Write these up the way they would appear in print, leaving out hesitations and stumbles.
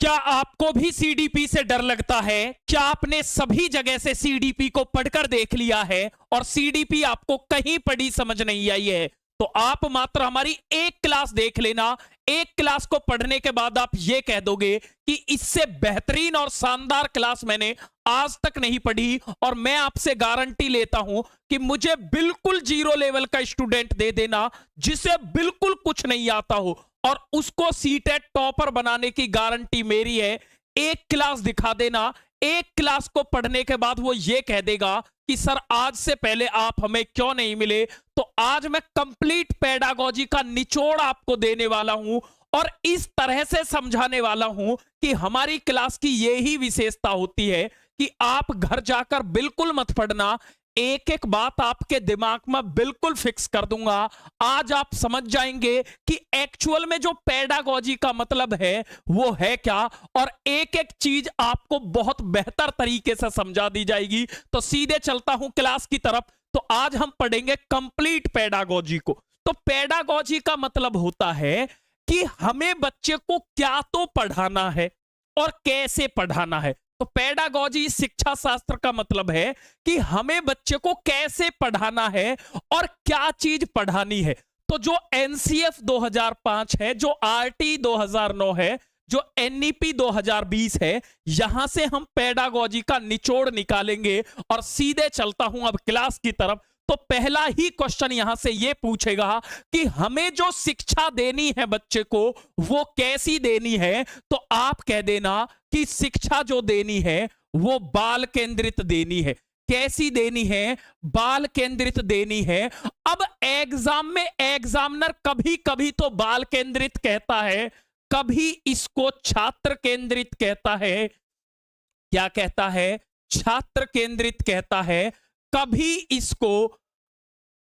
क्या आपको भी सीडीपी से डर लगता है? क्या आपने सभी जगह से सीडीपी को पढ़कर देख लिया है और सीडीपी आपको कहीं पढ़ी समझ नहीं आई है? तो आप मात्र हमारी एक क्लास देख लेना। एक क्लास को पढ़ने के बाद आप यह कह दोगे कि इससे बेहतरीन और शानदार क्लास मैंने आज तक नहीं पढ़ी। और मैं आपसे गारंटी लेता हूं कि मुझे बिल्कुल जीरो लेवल का स्टूडेंट दे देना जिसे बिल्कुल कुछ नहीं आता हो और उसको सीटेट टॉपर बनाने की गारंटी मेरी है। एक क्लास दिखा देना, एक क्लास को पढ़ने के बाद वो ये कह देगा कि सर आज से पहले आप हमें क्यों नहीं मिले। तो आज मैं कंप्लीट पेडागोजी का निचोड़ आपको देने वाला हूं और इस तरह से समझाने वाला हूं कि हमारी क्लास की यही विशेषता होती है कि आप घर जाकर बिल्कुल मत पढ़ना, एक एक बात आपके दिमाग में बिल्कुल फिक्स कर दूंगा। आज आप समझ जाएंगे कि एक्चुअल में जो पेडागोजी का मतलब है वो है क्या, और एक एक चीज आपको बहुत बेहतर तरीके से समझा दी जाएगी। तो सीधे चलता हूं क्लास की तरफ। तो आज हम पढ़ेंगे कंप्लीट पेडागोजी को। तो पेडागोजी का मतलब होता है कि हमें बच्चे को क्या तो पढ़ाना है और कैसे पढ़ाना है। तो पेडागोजी शिक्षा शास्त्र का मतलब है कि हमें बच्चे को कैसे पढ़ाना है और क्या चीज पढ़ानी है। तो जो एनसीएफ 2005 है, जो आरटी 2009 है, जो एनईपी 2020 है, यहां से हम पेडागोजी का निचोड़ निकालेंगे। और सीधे चलता हूं अब क्लास की तरफ। तो पहला ही क्वेश्चन यहां से यह पूछेगा कि हमें जो शिक्षा देनी है बच्चे को वो कैसी देनी है। तो आप कह देना कि शिक्षा जो देनी है वो बाल केंद्रित देनी है। कैसी देनी है? बाल केंद्रित देनी है। अब एग्जाम में एग्जामिनर कभी कभी तो बाल केंद्रित कहता है, कभी इसको छात्र केंद्रित कहता है। क्या कहता है? छात्र केंद्रित कहता है। कभी इसको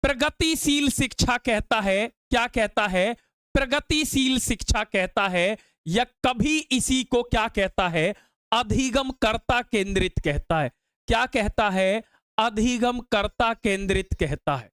प्रगतिशील शिक्षा कहता है। क्या कहता है? प्रगतिशील शिक्षा कहता है। या कभी इसी को क्या कहता है? अधिगमकर्ता केंद्रित कहता है। क्या कहता है? अधिगमकर्ता केंद्रित कहता है।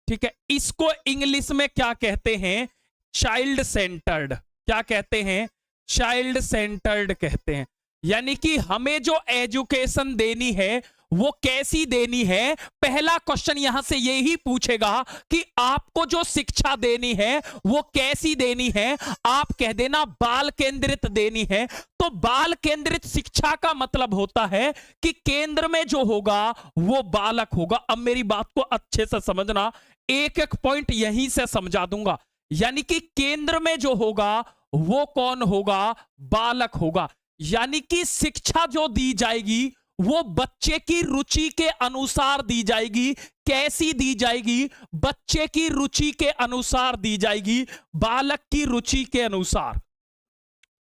ठीक है, इसको इंग्लिश में क्या कहते हैं? Child centred. क्या कहते हैं? चाइल्ड सेंटर्ड कहते हैं। यानी कि हमें जो एजुकेशन देनी है वो कैसी देनी है। पहला क्वेश्चन यहां से यही पूछेगा कि आपको जो शिक्षा देनी है वो कैसी देनी है। आप कह देना बाल केंद्रित देनी है। तो बाल केंद्रित शिक्षा का मतलब होता है कि केंद्र में जो होगा वो बालक होगा। अब मेरी बात को अच्छे से समझना, एक एक पॉइंट यहीं से समझा दूंगा। यानी कि केंद्र में जो होगा वो कौन होगा? बालक होगा। यानी कि शिक्षा जो दी जाएगी वो बच्चे की रुचि के अनुसार दी जाएगी। कैसी दी जाएगी? बच्चे की रुचि के अनुसार दी जाएगी, बालक की रुचि के अनुसार।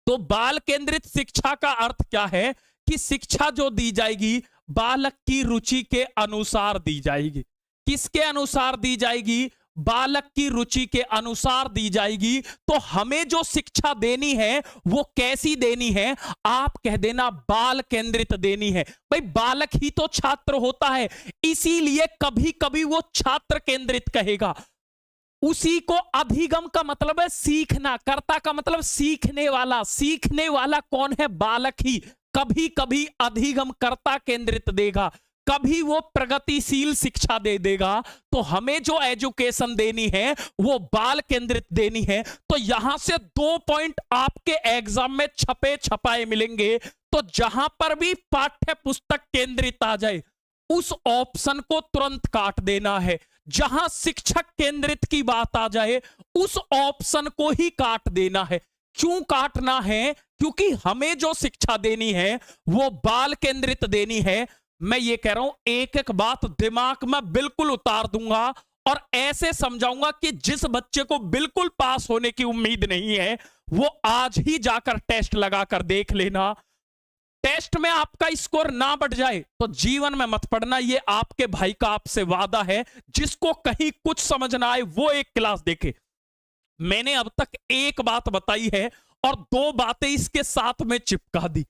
तो बाल केंद्रित शिक्षा का अर्थ क्या है कि शिक्षा जो दी जाएगी बालक की रुचि के अनुसार दी जाएगी। किसके अनुसार दी जाएगी? बालक की रुचि के अनुसार दी जाएगी। तो हमें जो शिक्षा देनी है वो कैसी देनी है? आप कह देना बाल केंद्रित देनी है। भाई बालक ही तो छात्र होता है, इसीलिए कभी कभी वो छात्र केंद्रित कहेगा। उसी को अधिगम का मतलब है सीखना, कर्ता का मतलब सीखने वाला। सीखने वाला कौन है? बालक ही। कभी कभी अधिगम कर्ता केंद्रित देगा, कभी वो प्रगतिशील शिक्षा दे देगा। तो हमें जो एजुकेशन देनी है वो बाल केंद्रित देनी है। तो यहां से 2 पॉइंट आपके एग्जाम में छपे छपाए मिलेंगे। तो जहां पर भी पाठ्य पुस्तक केंद्रित आ जाए उस ऑप्शन को तुरंत काट देना है। जहां शिक्षक केंद्रित की बात आ जाए उस ऑप्शन को ही काट देना है। क्यों काटना है? क्योंकि हमें जो शिक्षा देनी है वो बाल केंद्रित देनी है। मैं ये कह रहा हूं, एक एक बात दिमाग में बिल्कुल उतार दूंगा और ऐसे समझाऊंगा कि जिस बच्चे को बिल्कुल पास होने की उम्मीद नहीं है वो आज ही जाकर टेस्ट लगाकर देख लेना। टेस्ट में आपका स्कोर ना बढ़ जाए तो जीवन में मत पढ़ना। ये आपके भाई का आपसे वादा है। जिसको कहीं कुछ समझ ना आए वो एक क्लास देखे। मैंने अब तक एक बात बताई है और 2 बातें इसके साथ में चिपका दी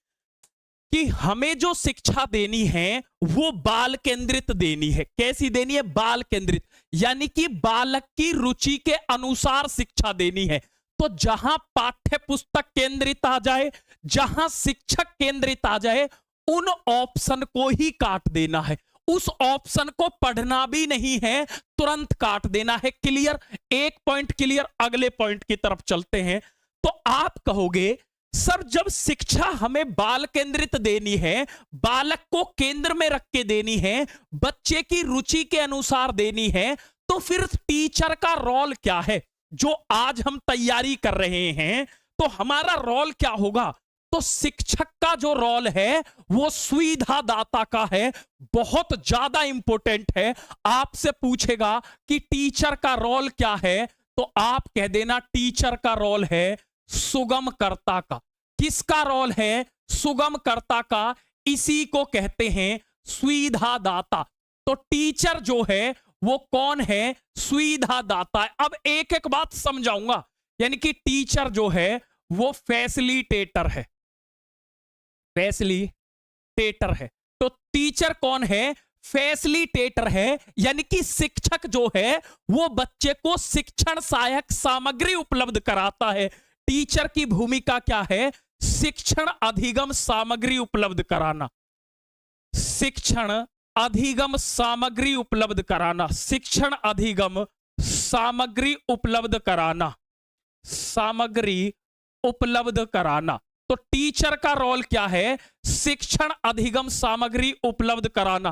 कि हमें जो शिक्षा देनी है वो बाल केंद्रित देनी है। कैसी देनी है? बाल केंद्रित। यानी कि बालक की रुचि के अनुसार शिक्षा देनी है। तो जहां पाठ्य पुस्तक केंद्रित आ जाए, जहां शिक्षक केंद्रित आ जाए, उन ऑप्शन को ही काट देना है, उस ऑप्शन को पढ़ना भी नहीं है, तुरंत काट देना है। क्लियर? एक पॉइंट क्लियर। अगले पॉइंट की तरफ चलते हैं। तो आप कहोगे सर जब शिक्षा हमें बाल केंद्रित देनी है, बालक को केंद्र में रख के देनी है, बच्चे की रुचि के अनुसार देनी है, तो फिर टीचर का रोल क्या है? जो आज हम तैयारी कर रहे हैं तो हमारा रोल क्या होगा? तो शिक्षक का जो रोल है वो सुविधादाता का है, बहुत ज्यादा इंपॉर्टेंट है। आपसे पूछेगा कि टीचर का रोल क्या है, तो आप कह देना टीचर का रोल है सुगमकर्ता का। किसका रोल है? सुगमकर्ता का। इसी को कहते हैं सुविधादाता। तो टीचर जो है वो कौन है? सुविधादाता है। अब एक एक बात समझाऊंगा। यानी कि टीचर जो है वो फैसिलिटेटर है, फैसिलिटेटर है। तो टीचर कौन है? फैसिलिटेटर है। यानी कि शिक्षक जो है वो बच्चे को शिक्षण सहायक सामग्री उपलब्ध कराता है। टीचर की भूमिका क्या है? शिक्षण अधिगम सामग्री उपलब्ध कराना, शिक्षण अधिगम सामग्री उपलब्ध कराना, शिक्षण अधिगम सामग्री उपलब्ध कराना, सामग्री उपलब्ध कराना। तो टीचर का रोल क्या है? शिक्षण अधिगम सामग्री उपलब्ध कराना।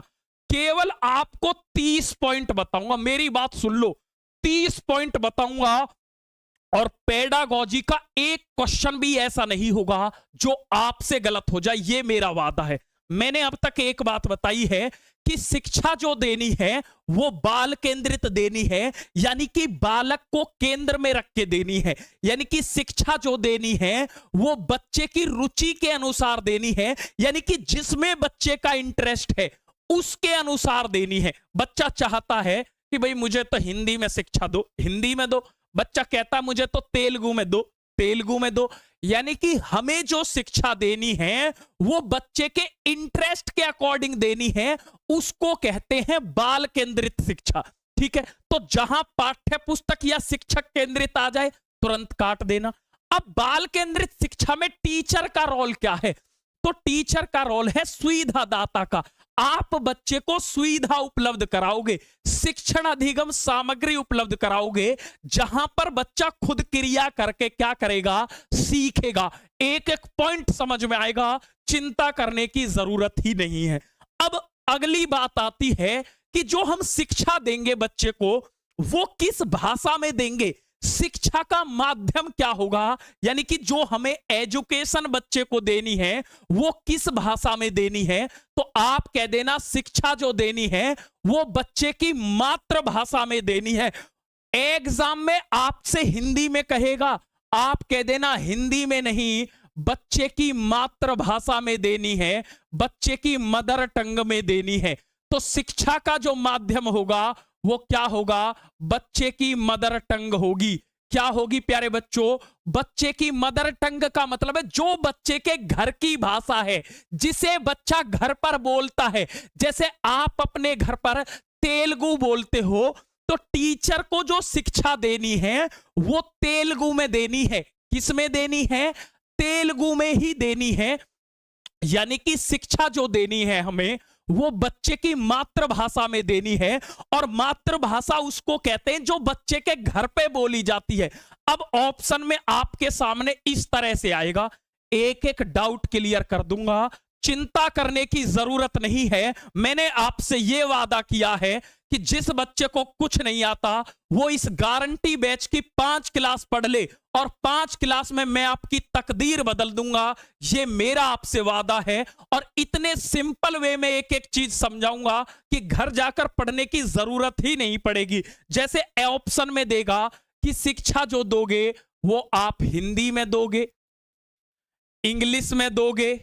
केवल आपको 30 पॉइंट बताऊंगा, मेरी बात सुन लो, 30 पॉइंट बताऊंगा और पेडागोजी का एक क्वेश्चन भी ऐसा नहीं होगा जो आपसे गलत हो जाए, ये मेरा वादा है। मैंने अब तक एक बात बताई है कि शिक्षा जो देनी है वो बाल केंद्रित देनी है, यानी कि बालक को केंद्र में रख के देनी है। यानी कि शिक्षा जो देनी है वो बच्चे की रुचि के अनुसार देनी है, यानी कि जिसमें बच्चे का इंटरेस्ट है उसके अनुसार देनी है। बच्चा चाहता है कि भाई मुझे तो हिंदी में शिक्षा दो, हिंदी में दो। बच्चा कहता मुझे तो तेलुगु में दो, तेलुगु में दो। यानी कि हमें जो शिक्षा देनी है वो बच्चे के इंटरेस्ट के अकॉर्डिंग देनी है, उसको कहते हैं बाल केंद्रित शिक्षा। ठीक है? तो जहां पाठ्य पुस्तक या शिक्षक केंद्रित आ जाए तुरंत काट देना। अब बाल केंद्रित शिक्षा में टीचर का रोल क्या है? तो टीचर का रोल है सुविधादाता का। आप बच्चे को सुविधा उपलब्ध कराओगे, शिक्षण अधिगम सामग्री उपलब्ध कराओगे, जहां पर बच्चा खुद क्रिया करके क्या करेगा? सीखेगा। एक एक पॉइंट समझ में आएगा, चिंता करने की जरूरत ही नहीं है। अब अगली बात आती है कि जो हम शिक्षा देंगे बच्चे को वो किस भाषा में देंगे? शिक्षा का माध्यम क्या होगा? यानी कि जो हमें एजुकेशन बच्चे को देनी है वो किस भाषा में देनी है? तो आप कह देना शिक्षा जो देनी है वो बच्चे की मातृभाषा में देनी है। एग्जाम में आपसे हिंदी में कहेगा, आप कह देना हिंदी में नहीं, बच्चे की मातृभाषा में देनी है, बच्चे की मदर टंग में देनी है। तो शिक्षा का जो माध्यम होगा वो क्या होगा? बच्चे की मदर टंग होगी। क्या होगी प्यारे बच्चों? बच्चे की मदर टंग का मतलब है जो बच्चे के घर की भाषा है, जिसे बच्चा घर पर बोलता है। जैसे आप अपने घर पर तेलुगु बोलते हो तो टीचर को जो शिक्षा देनी है वो तेलुगु में देनी है। किस में देनी है? तेलुगु में ही देनी है। यानी कि शिक्षा जो देनी है हमें वो बच्चे की मातृभाषा में देनी है, और मातृभाषा उसको कहते हैं जो बच्चे के घर पे बोली जाती है। अब ऑप्शन में आपके सामने इस तरह से आएगा, एक एक डाउट क्लियर कर दूंगा, चिंता करने की जरूरत नहीं है। मैंने आपसे यह वादा किया है कि जिस बच्चे को कुछ नहीं आता वो इस गारंटी बैच की 5 क्लास पढ़ ले और 5 क्लास में मैं आपकी तकदीर बदल दूंगा। ये मेरा आपसे वादा है। और इतने सिंपल वे में एक एक चीज समझाऊंगा कि घर जाकर पढ़ने की जरूरत ही नहीं पड़ेगी। जैसे ऑप्शन में देगा कि शिक्षा जो दोगे वो आप हिंदी में दोगे, इंग्लिश में दोगे,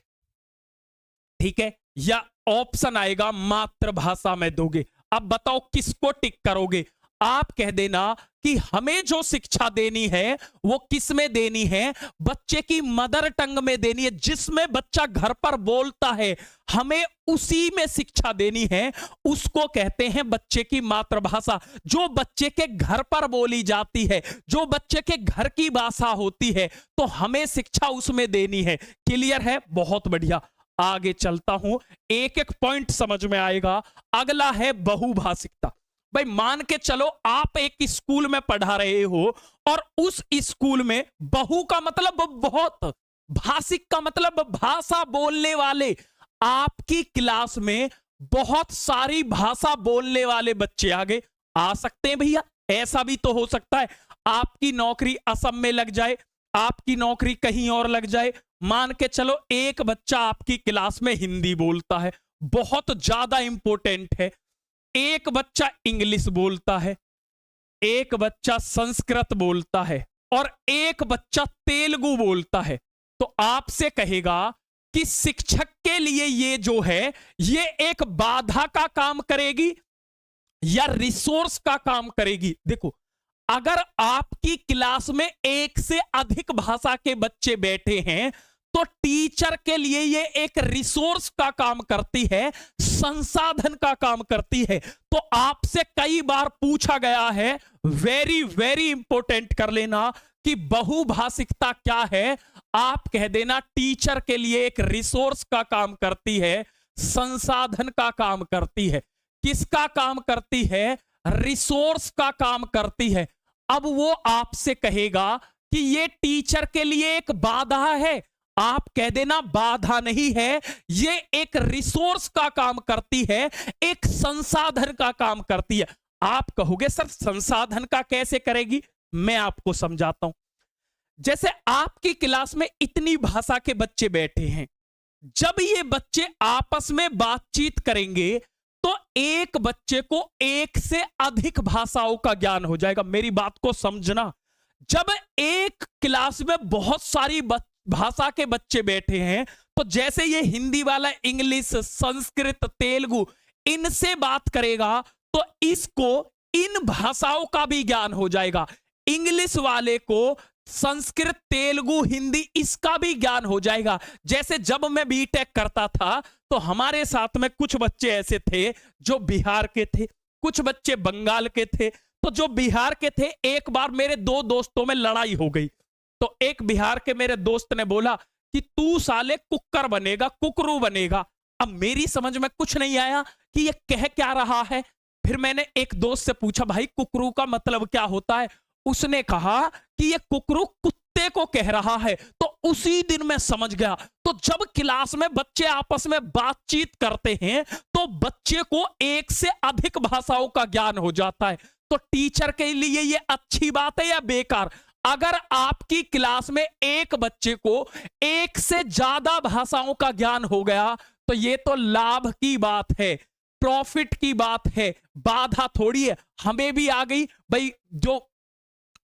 ठीक है, या ऑप्शन आएगा मातृभाषा में दोगे। अब बताओ किसको टिक करोगे? आप कह देना कि हमें जो शिक्षा देनी है वो किस में देनी है, बच्चे की मदर टंग में देनी है, जिसमें बच्चा घर पर बोलता है हमें उसी में शिक्षा देनी है। उसको कहते हैं बच्चे की मातृभाषा, जो बच्चे के घर पर बोली जाती है, जो बच्चे के घर की भाषा होती है, तो हमें शिक्षा उसमें देनी है। क्लियर है? बहुत बढ़िया, आगे चलता हूं, एक एक पॉइंट समझ में आएगा। अगला है बहुभाषिकता। भाई मान के चलो आप एक स्कूल में पढ़ा रहे हो और उस स्कूल में बहु का मतलब बहुत, भाषिक का मतलब भाषा बोलने वाले, आपकी क्लास में बहुत सारी भाषा बोलने वाले बच्चे आगे आ सकते हैं भैया। ऐसा भी तो हो सकता है आपकी नौकरी असम में लग जाए, आपकी नौकरी कहीं और लग जाए। मान के चलो एक बच्चा आपकी क्लास में हिंदी बोलता है, बहुत ज्यादा इंपॉर्टेंट है। एक बच्चा इंग्लिश बोलता है, एक बच्चा संस्कृत बोलता है और एक बच्चा तेलुगु बोलता है। तो आपसे कहेगा कि शिक्षक के लिए ये जो है ये एक बाधा का काम करेगी या रिसोर्स का काम करेगी। देखो, अगर आपकी क्लास में एक से अधिक भाषा के बच्चे बैठे हैं तो टीचर के लिए ये एक रिसोर्स का काम करती है, संसाधन का काम करती है। तो आपसे कई बार पूछा गया है, वेरी वेरी इंपॉर्टेंट कर लेना, कि बहुभाषिकता क्या है। आप कह देना टीचर के लिए एक रिसोर्स का काम करती है, संसाधन का काम करती है। किसका काम करती है? रिसोर्स का काम करती है। अब वो आपसे कहेगा कि ये टीचर के लिए एक बाधा है, आप कह देना बाधा नहीं है, ये एक रिसोर्स का काम करती है, एक संसाधन का काम करती है। आप कहोगे सर संसाधन का कैसे करेगी? मैं आपको समझाता हूं। जैसे आपकी क्लास में इतनी भाषा के बच्चे बैठे हैं, जब ये बच्चे आपस में बातचीत करेंगे तो एक बच्चे को एक से अधिक भाषाओं का ज्ञान हो जाएगा। मेरी बात को समझना, जब एक क्लास में बहुत सारी भाषा के बच्चे बैठे हैं तो जैसे ये हिंदी वाला इंग्लिश, संस्कृत, तेलुगु इनसे बात करेगा तो इसको इन भाषाओं का भी ज्ञान हो जाएगा। इंग्लिश वाले को संस्कृत, तेलुगु, हिंदी इसका भी ज्ञान हो जाएगा। जैसे जब मैं बीटेक करता था तो हमारे साथ में कुछ बच्चे ऐसे थे जो बिहार के थे, कुछ बच्चे बंगाल के थे। तो जो बिहार के थे, एक बार मेरे दो दोस्तों में लड़ाई हो गई तो एक बिहार के मेरे दोस्त ने बोला कि तू साले कुक्कर बनेगा, कुकरू बनेगा। अब मेरी समझ में कुछ नहीं आया कि ये कह क्या रहा है। फिर मैंने एक दोस्त से पूछा, भाई कुकरू का मतलब क्या होता है? उसने कहा कि ये कुकरू कुत्ते को कह रहा है। तो उसी दिन मैं समझ गया। तो जब क्लास में बच्चे आपस में बातचीत करते हैं तो बच्चे को एक से अधिक भाषाओं का ज्ञान हो जाता है। तो टीचर के लिए ये अच्छी बात है या बेकार? अगर आपकी क्लास में एक बच्चे को एक से ज्यादा भाषाओं का ज्ञान हो गया तो ये तो लाभ की बात है, प्रॉफिट की बात है, बाधा थोड़ी है। हमें भी आ गई भाई। जो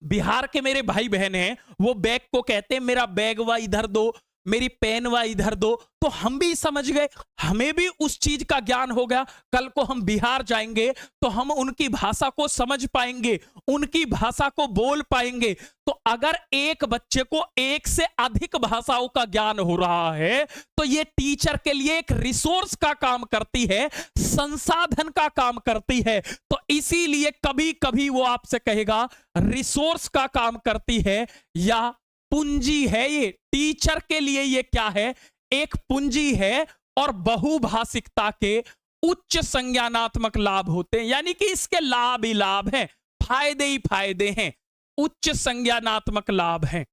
बिहार के मेरे भाई बहन हैं वो बैग को कहते हैं मेरा बैग वा इधर दो, मेरी पेन वा इधर दो। तो हम भी समझ गए, हमें भी उस चीज का ज्ञान हो गया। कल को हम बिहार जाएंगे तो हम उनकी भाषा को समझ पाएंगे, उनकी भाषा को बोल पाएंगे। तो अगर एक बच्चे को एक से अधिक भाषाओं का ज्ञान हो रहा है तो ये टीचर के लिए एक रिसोर्स का काम करती है, संसाधन का काम करती है। तो इसीलिए कभी कभी वो आपसे कहेगा रिसोर्स का काम करती है या पूंजी है। ये टीचर के लिए ये क्या है? एक पूंजी है। और बहुभाषिकता के उच्च संज्ञानात्मक लाभ होते हैं, यानी कि इसके लाभ ही लाभ हैं, फायदे ही फायदे हैं। उच्च संज्ञानात्मक लाभ हैं।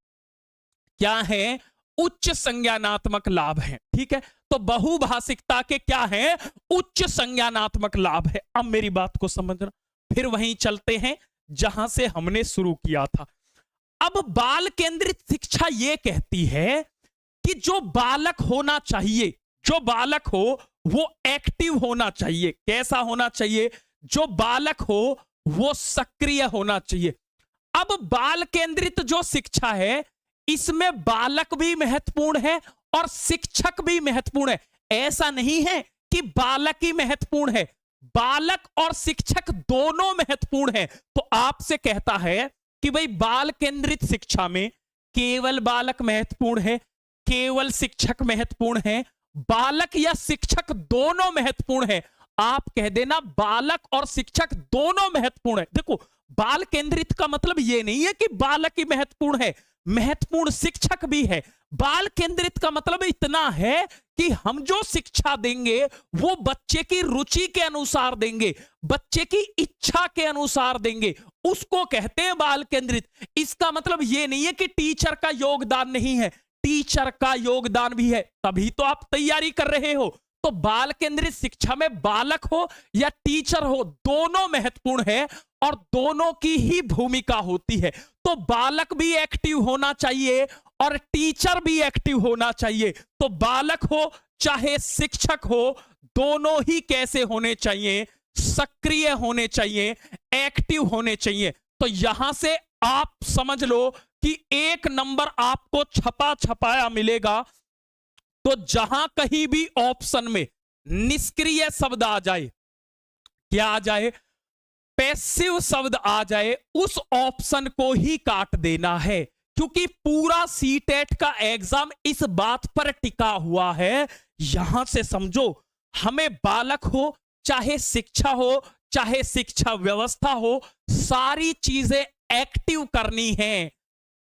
क्या है? उच्च संज्ञानात्मक लाभ हैं। ठीक है, तो बहुभाषिकता के क्या है? उच्च संज्ञानात्मक लाभ है। अब मेरी बात को समझना, फिर वहीं चलते हैं जहां से हमने शुरू किया था। अब बाल केंद्रित शिक्षा यह कहती है कि जो बालक होना चाहिए, जो बालक हो वो एक्टिव होना चाहिए। कैसा होना चाहिए? जो बालक हो वो सक्रिय होना चाहिए। अब बाल केंद्रित जो शिक्षा है इसमें बालक भी महत्वपूर्ण है और शिक्षक भी महत्वपूर्ण है। ऐसा नहीं है कि बालक ही महत्वपूर्ण है, बालक और शिक्षक दोनों महत्वपूर्ण है। तो आपसे कहता है कि भाई बाल केंद्रित शिक्षा में केवल बालक महत्वपूर्ण है, केवल शिक्षक महत्वपूर्ण है, बालक या शिक्षक दोनों महत्वपूर्ण है। आप कह देना बालक और शिक्षक दोनों महत्वपूर्ण है। देखो, बाल केंद्रित का मतलब यह नहीं है कि बालक ही महत्वपूर्ण है, महत्वपूर्ण शिक्षक भी है। बाल केंद्रित का मतलब इतना है कि हम जो शिक्षा देंगे वो बच्चे की रुचि के अनुसार देंगे, बच्चे की इच्छा के अनुसार देंगे, उसको कहते हैं बाल केंद्रित। इसका मतलब यह नहीं है कि टीचर का योगदान नहीं है, टीचर का योगदान भी है, तभी तो आप तैयारी कर रहे हो। तो बाल केंद्रित शिक्षा में बालक हो या टीचर हो, दोनों महत्वपूर्ण है और दोनों की ही भूमिका होती है। तो बालक भी एक्टिव होना चाहिए और टीचर भी एक्टिव होना चाहिए। तो बालक हो चाहे शिक्षक हो, दोनों ही कैसे होने चाहिए? सक्रिय होने चाहिए, एक्टिव होने चाहिए। तो यहां से आप समझ लो कि 1 नंबर आपको छपा छपाया मिलेगा। तो जहां कहीं भी ऑप्शन में निष्क्रिय शब्द आ जाए, क्या आ जाए? पैसिव शब्द आ जाए, उस ऑप्शन को ही काट देना है, क्योंकि पूरा सीटेट का एग्जाम इस बात पर टिका हुआ है। यहां से समझो, हमें बालक हो चाहे शिक्षा हो चाहे शिक्षा व्यवस्था हो, सारी चीजें एक्टिव करनी है।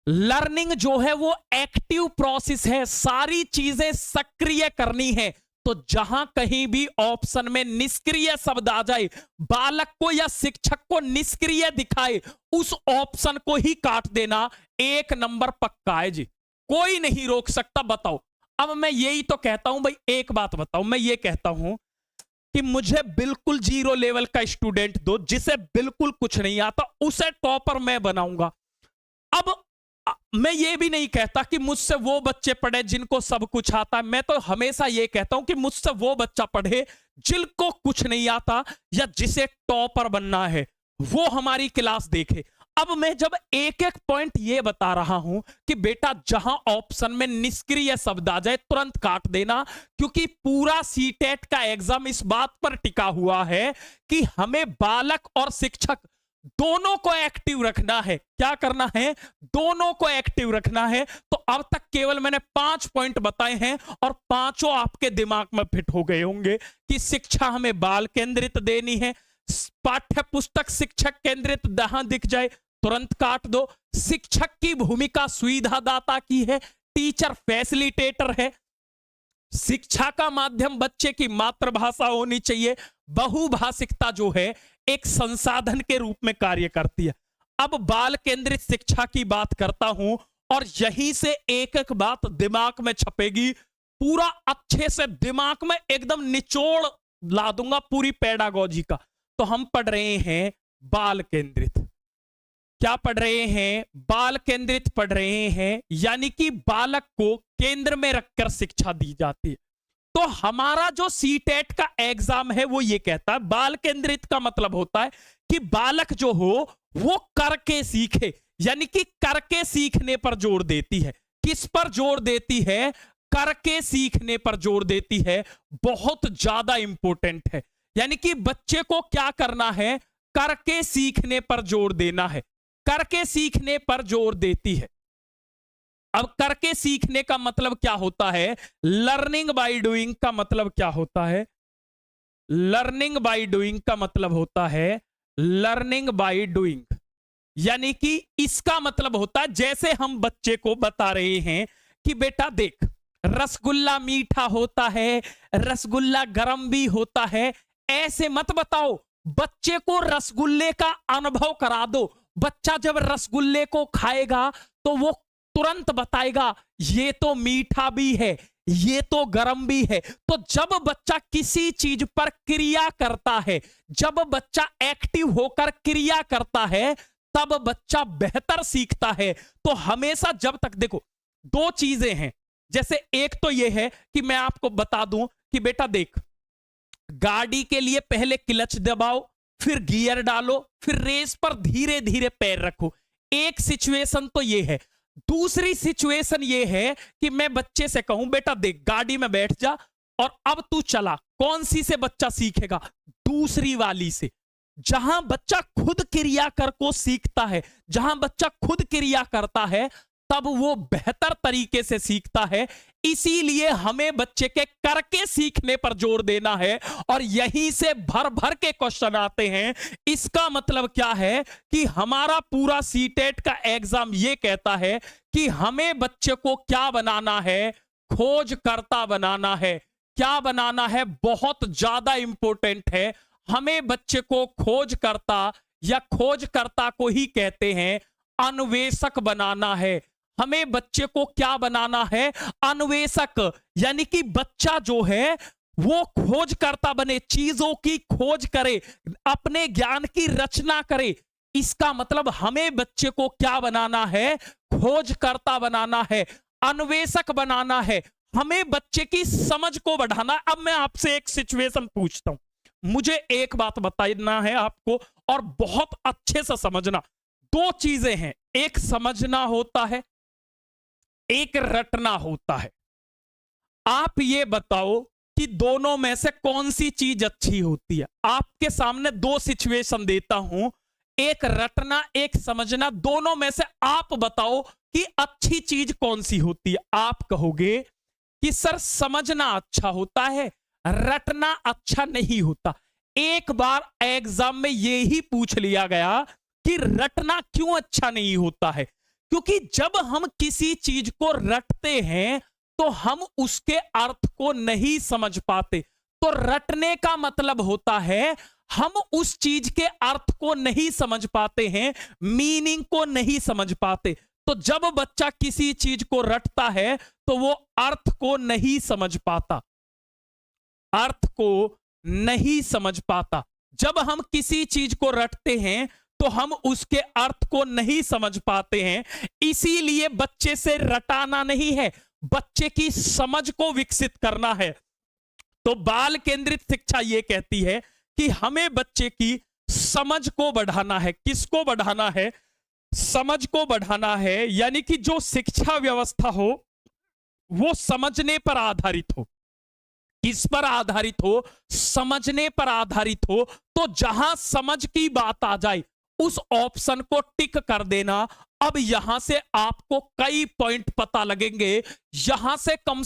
लर्निंग जो है वो एक्टिव प्रोसेस है, सारी चीजें सक्रिय करनी है। तो जहां कहीं भी ऑप्शन में निष्क्रिय शब्द आ जाए, बालक को या शिक्षक को निष्क्रिय दिखाए, उस ऑप्शन को ही काट देना। 1 नंबर पक्का है जी, कोई नहीं रोक सकता। बताओ, अब मैं यही तो कहता हूं भाई, एक बात बताओ, मैं ये कहता हूं कि मुझे बिल्कुल 0 लेवल का स्टूडेंट दो, जिसे बिल्कुल कुछ नहीं आता, उसे टॉपर मैं बनाऊंगा। अब मैं ये भी नहीं कहता कि मुझसे वो बच्चे पढ़े जिनको सब कुछ आता है। मैं तो हमेशा ये कहता हूं कि मुझसे वो बच्चा पढ़े जिनको कुछ नहीं आता या जिसे टॉपर बनना है, वो हमारी क्लास देखे। अब मैं जब एक एक पॉइंट ये बता रहा हूं कि बेटा जहां ऑप्शन में निष्क्रिय शब्द आ जाए तुरंत काट देना, क्योंकि पूरा सीटेट का एग्जाम इस बात पर टिका हुआ है कि हमें बालक और शिक्षक दोनों को एक्टिव रखना है। क्या करना है? दोनों को एक्टिव रखना है। तो अब तक केवल मैंने 5 पॉइंट बताए हैं और पांचों आपके दिमाग में फिट हो गए होंगे कि शिक्षा हमें बाल केंद्रित देनी है, पाठ्य पुस्तक शिक्षक केंद्रित जहां दिख जाए तुरंत काट दो। शिक्षक की भूमिका सुविधादाता की है, टीचर फैसिलिटेटर है। शिक्षा का माध्यम बच्चे की मातृभाषा होनी चाहिए। बहुभाषिकता जो है एक संसाधन के रूप में कार्य करती है। अब बाल केंद्रित शिक्षा की बात करता हूं और यहीं से एक एक बात दिमाग में छपेगी, पूरा अच्छे से दिमाग में एकदम निचोड़ ला दूंगा पूरी पेडागोजी का। तो हम पढ़ रहे हैं बाल केंद्रित। क्या पढ़ रहे हैं? बाल केंद्रित पढ़ रहे हैं, यानी कि बालक को केंद्र में रखकर शिक्षा दी जाती है। तो हमारा जो सीटेट का एग्जाम है वो ये कहता है बाल केंद्रित का मतलब होता है कि बालक जो हो वो करके सीखे, यानी कि करके सीखने पर जोर देती है। किस पर जोर देती है? करके सीखने पर जोर देती है। बहुत ज्यादा इंपॉर्टेंट है, यानी कि बच्चे को क्या करना है? करके सीखने पर जोर देना है, करके सीखने पर जोर देती है। अब करके सीखने का मतलब क्या होता है? लर्निंग बाय डूइंग का मतलब क्या होता है? लर्निंग बाय डूइंग का मतलब होता है लर्निंग बाय डूइंग, यानी कि इसका मतलब होता है जैसे हम बच्चे को बता रहे हैं कि बेटा देख, रसगुल्ला मीठा होता है, रसगुल्ला गर्म भी होता है। ऐसे मत बताओ, बच्चे को रसगुल्ले का अनुभव करा दो। बच्चा जब रसगुल्ले को खाएगा तो वो तुरंत बताएगा ये तो मीठा भी है, ये तो गर्म भी है। तो जब बच्चा किसी चीज पर क्रिया करता है, जब बच्चा एक्टिव होकर क्रिया करता है, तब बच्चा बेहतर सीखता है। तो हमेशा जब तक देखो, 2 चीजें हैं। जैसे एक तो यह है कि मैं आपको बता दूं कि बेटा देख, गाड़ी के लिए पहले क्लच दबाओ, फिर गियर डालो, फिर रेस पर धीरे धीरे पैर रखो। एक सिचुएशन तो यह है। दूसरी सिचुएशन यह है कि मैं बच्चे से कहूं बेटा देख, गाड़ी में बैठ जा और अब तू चला, कौन सी से बच्चा सीखेगा? दूसरी वाली से। जहां बच्चा खुद क्रिया कर को सीखता है, जहां बच्चा खुद क्रिया करता है, तब वो बेहतर तरीके से सीखता है। इसीलिए हमें बच्चे के करके सीखने पर जोर देना है और यहीं से भर भर के क्वेश्चन आते हैं। इसका मतलब क्या है कि हमारा पूरा सीटेट का एग्जाम ये कहता है कि हमें बच्चे को क्या बनाना है? खोजकर्ता बनाना है। क्या बनाना है? बहुत ज्यादा इंपॉर्टेंट है। हमें बच्चे को खोजकर्ता या खोजकर्ता को ही कहते हैं अन्वेषक बनाना है। हमें बच्चे को क्या बनाना है? अन्वेषक। यानी कि बच्चा जो है वो खोजकर्ता बने, चीजों की खोज करे, अपने ज्ञान की रचना करे। इसका मतलब हमें बच्चे को क्या बनाना है? खोजकर्ता बनाना है, अन्वेषक बनाना है। हमें बच्चे की समझ को बढ़ाना। अब मैं आपसे एक सिचुएशन पूछता हूं, मुझे एक बात बताना है आपको और बहुत अच्छे से समझना। दो चीजें हैं, एक समझना होता है, एक रटना होता है। आप ये बताओ कि दोनों में से कौन सी चीज अच्छी होती है? आपके सामने दो सिचुएशन देता हूं, एक रटना, एक समझना। दोनों में से आप बताओ कि अच्छी चीज कौन सी होती है? आप कहोगे कि सर समझना अच्छा होता है, रटना अच्छा नहीं होता। एक बार एग्जाम में यही पूछ लिया गया कि रटना क्यों अच्छा नहीं होता है? क्योंकि जब हम किसी चीज को रटते हैं तो हम उसके अर्थ को नहीं समझ पाते। तो रटने का मतलब होता है हम उस चीज के अर्थ को नहीं समझ पाते हैं, मीनिंग को नहीं समझ पाते। तो जब बच्चा किसी चीज को रटता है तो वो अर्थ को नहीं समझ पाता, अर्थ को नहीं समझ पाता। जब हम किसी चीज को रटते हैं तो हम उसके अर्थ को नहीं समझ पाते हैं। इसीलिए बच्चे से रटाना नहीं है, बच्चे की समझ को विकसित करना है। तो बाल केंद्रित शिक्षा यह कहती है कि हमें बच्चे की समझ को बढ़ाना है। किसको बढ़ाना है? समझ को बढ़ाना है। यानी कि जो शिक्षा व्यवस्था हो वो समझने पर आधारित हो। किस पर आधारित हो? समझने पर आधारित हो। तो जहां समझ की बात आ जाए उस ऑप्शन को टिक कर देना। अब यहां से आपको कई पॉइंट पता लगेंगे। यहां से कम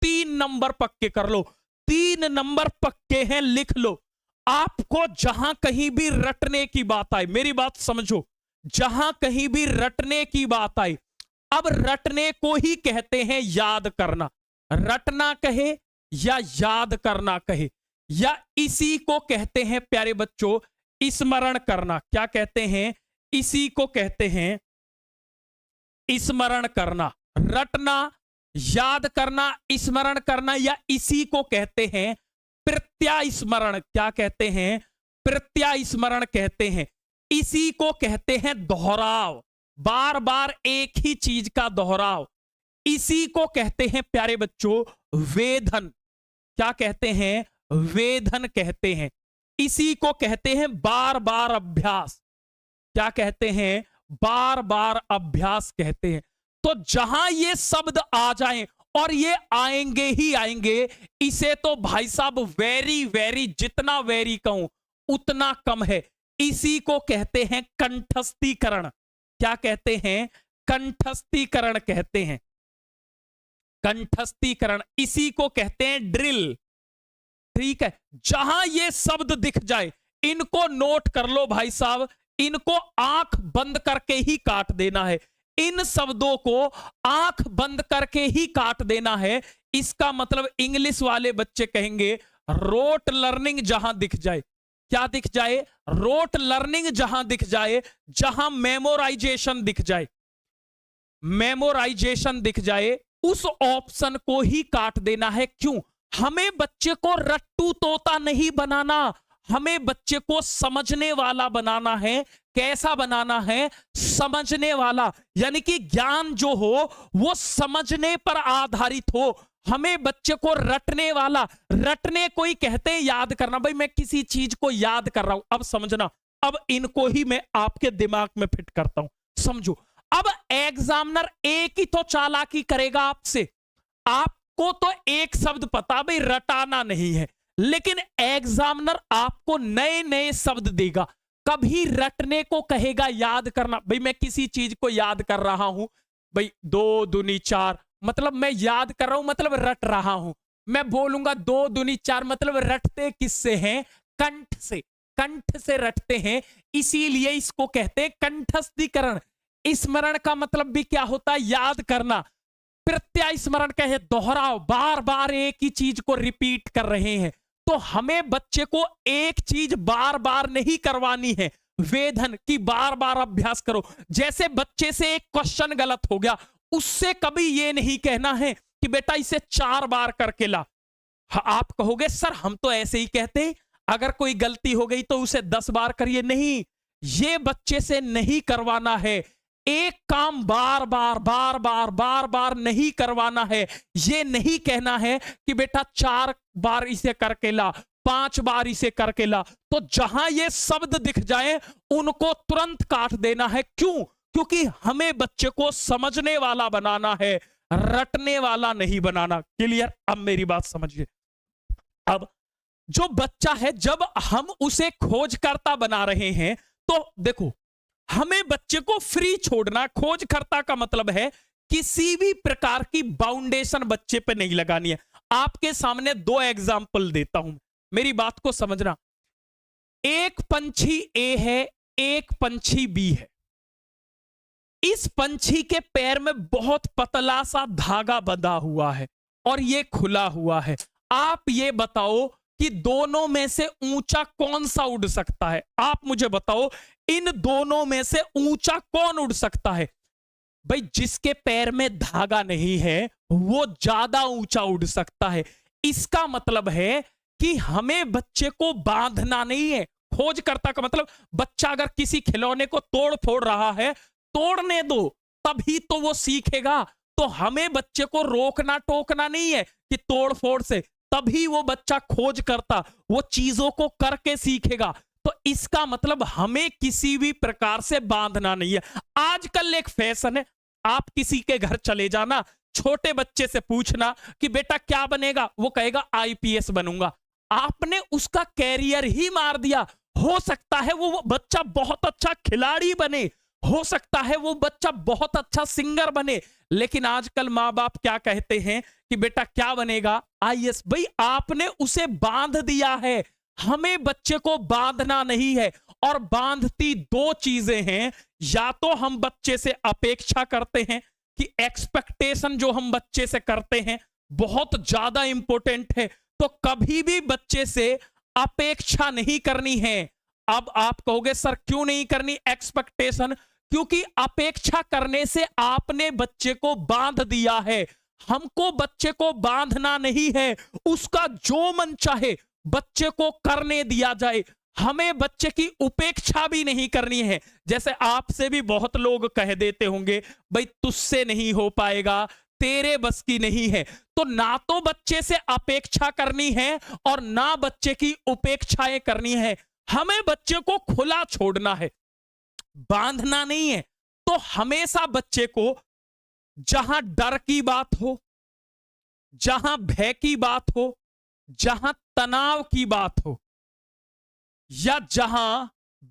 3 नंबर पक्के कर लो। 3 नंबर पक्के हैं, लिख लो। आपको जहां कहीं भी रटने की बात आए, मेरी बात समझो, जहां कहीं भी रटने की बात आए, अब रटने को ही कहते हैं याद करना। रटना कहे या याद करना कहे, या इसी को कहते हैं प्यारे बच्चों स्मरण करना। क्या कहते हैं? इसी को कहते हैं स्मरण करना। रटना, याद करना, स्मरण करना, या इसी को कहते हैं प्रत्यास्मरण। क्या कहते हैं? प्रत्यास्मरण कहते हैं। इसी को कहते हैं दोहराव, बार बार एक ही चीज का दोहराव। इसी को कहते हैं प्यारे बच्चों वेधन। क्या कहते हैं? वेधन कहते हैं। इसी को कहते हैं बार बार अभ्यास। क्या कहते हैं? बार बार अभ्यास कहते हैं। तो जहां ये शब्द आ जाएं, और ये आएंगे ही आएंगे, इसे तो भाई साहब वेरी वेरी, जितना वेरी कहूं उतना कम है। इसी को कहते हैं कंठस्थीकरण। क्या कहते हैं? कंठस्थीकरण कहते हैं। कंठस्थीकरण। इसी को कहते हैं ड्रिल। ठीक है, जहां ये शब्द दिख जाए इनको नोट कर लो भाई साहब, इनको आंख बंद करके ही काट देना है। इन शब्दों को आंख बंद करके ही काट देना है। इसका मतलब इंग्लिश वाले बच्चे कहेंगे रोट लर्निंग जहां दिख जाए। क्या दिख जाए? रोट लर्निंग जहां दिख जाए, जहां मेमोराइजेशन दिख जाए, मेमोराइजेशन दिख जाए, उस ऑप्शन को ही काट देना है। क्यों? हमें बच्चे को रट्टू तोता नहीं बनाना, हमें बच्चे को समझने वाला बनाना है। कैसा बनाना है? समझने वाला। यानी कि ज्ञान जो हो वो समझने पर आधारित हो। हमें बच्चे को रटने वाला, रटने को ही कहते हैं याद करना। भाई मैं किसी चीज को याद कर रहा हूं, अब समझना। अब इनको ही मैं आपके दिमाग में फिट करता हूं, समझो। अब एग्जामिनर एक ही तो चालाकी करेगा आपसे। आपको तो एक शब्द पता, भाई रटाना नहीं है, लेकिन एग्जामिनर आपको नए नए शब्द देगा। कभी रटने को कहेगा, याद करना। भाई मैं किसी चीज को याद कर रहा हूं, भाई 2 दूनी 4, मतलब मैं याद कर रहा हूं, मतलब रट रहा हूं। मैं बोलूंगा 2 दूनी 4, मतलब रटते किससे हैं? कंठ से। कंठ से रटते हैं, इसीलिए इसको कहते हैं कंठस्थीकरण। स्मरण का मतलब भी क्या होता है? याद करना। प्रत्यय स्मरण कहे दोहराओ, बार बार एक ही चीज को रिपीट कर रहे हैं। तो हमें बच्चे को एक चीज बार बार नहीं करवानी है, वेधन की बार बार अभ्यास करो। जैसे बच्चे से एक क्वेश्चन गलत हो गया, उससे कभी ये नहीं कहना है कि बेटा इसे 4 बार करके ला। आप कहोगे सर हम तो ऐसे ही कहते हैं, अगर कोई गलती हो गई तो उसे 10 बार करिए। नहीं, ये बच्चे से नहीं करवाना है। एक काम बार बार बार बार बार बार नहीं करवाना है। ये नहीं कहना है कि बेटा 4 बार इसे करके ला, 5 बार इसे करके ला। तो जहां ये शब्द दिख जाए उनको तुरंत काट देना है। क्यों? क्योंकि हमें बच्चे को समझने वाला बनाना है, रटने वाला नहीं बनाना। क्लियर? अब मेरी बात समझिए। अब जो बच्चा है, जब हम उसे खोजकर्ता बना रहे हैं, तो देखो हमें बच्चे को फ्री छोड़ना। खोजकर्ता का मतलब है किसी भी प्रकार की बाउंडेशन बच्चे पे नहीं लगानी है। आपके सामने 2 एग्जाम्पल देता हूं, मेरी बात को समझना। एक पंछी ए है, एक पंछी बी है। इस पंछी के पैर में बहुत पतला सा धागा बंधा हुआ है और ये खुला हुआ है। आप ये बताओ कि दोनों में से ऊंचा कौन सा उड़ सकता है? आप मुझे बताओ, इन दोनों में से ऊंचा कौन उड़ सकता है? भाई जिसके पैर में धागा नहीं है वो ज्यादा ऊंचा उड़ सकता है। इसका मतलब है कि हमें बच्चे को बांधना नहीं है। खोजकर्ता का मतलब, बच्चा अगर किसी खिलौने को तोड़ फोड़ रहा है, तोड़ने दो, तभी तो वो सीखेगा। तो हमें बच्चे को रोकना टोकना नहीं है कि तोड़ फोड़ से, तभी वो बच्चा खोज करता, वो चीजों को करके सीखेगा। तो इसका मतलब हमें किसी भी प्रकार से बांधना नहीं है। आजकल एक फैशन है, आप किसी के घर चले जाना, छोटे बच्चे से पूछना कि बेटा क्या बनेगा, वो कहेगा आईपीएस बनूंगा। आपने उसका कैरियर ही मार दिया। हो सकता है वो बच्चा बहुत अच्छा खिलाड़ी बने, हो सकता है वो बच्चा बहुत अच्छा सिंगर बने, लेकिन आजकल माँ बाप क्या कहते हैं कि बेटा क्या बनेगा? आईएएस। भाई आपने उसे बांध दिया है, हमें बच्चे को बांधना नहीं है। और बांधती 2 चीजें हैं, या तो हम बच्चे से अपेक्षा करते हैं कि एक्सपेक्टेशन जो हम बच्चे से करते हैं बहुत ज्यादा इंपॉर्टेंट है, तो कभी भी बच्चे से अपेक्षा नहीं करनी है। अब आप कहोगे सर क्यों नहीं करनी एक्सपेक्टेशन? क्योंकि अपेक्षा करने से आपने बच्चे को बांध दिया है। हमको बच्चे को बांधना नहीं है, उसका जो मन चाहे बच्चे को करने दिया जाए। हमें बच्चे की उपेक्षा भी नहीं करनी है। जैसे आपसे भी बहुत लोग कह देते होंगे भाई तुझसे नहीं हो पाएगा, तेरे बस की नहीं है। तो ना तो बच्चे से अपेक्षा करनी है और ना बच्चे की उपेक्षाएं करनी है। हमें बच्चे को खुला छोड़ना है, बांधना नहीं है। तो हमेशा बच्चे को जहां डर की बात हो, जहां भय की बात हो, जहां तनाव की बात हो, या जहां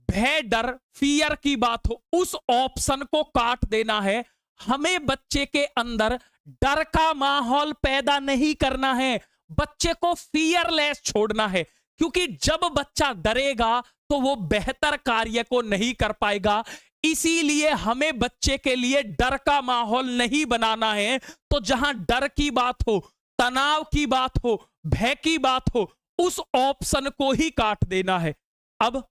भय डर फियर की बात हो, उस ऑप्शन को काट देना है। हमें बच्चे के अंदर डर का माहौल पैदा नहीं करना है, बच्चे को फियरलेस छोड़ना है। क्योंकि जब बच्चा डरेगा तो वो बेहतर कार्य को नहीं कर पाएगा। इसीलिए हमें बच्चे के लिए डर का माहौल नहीं बनाना है। तो जहां डर की बात हो, तनाव की बात हो, भय की बात हो, उस ऑप्शन को ही काट देना है। अब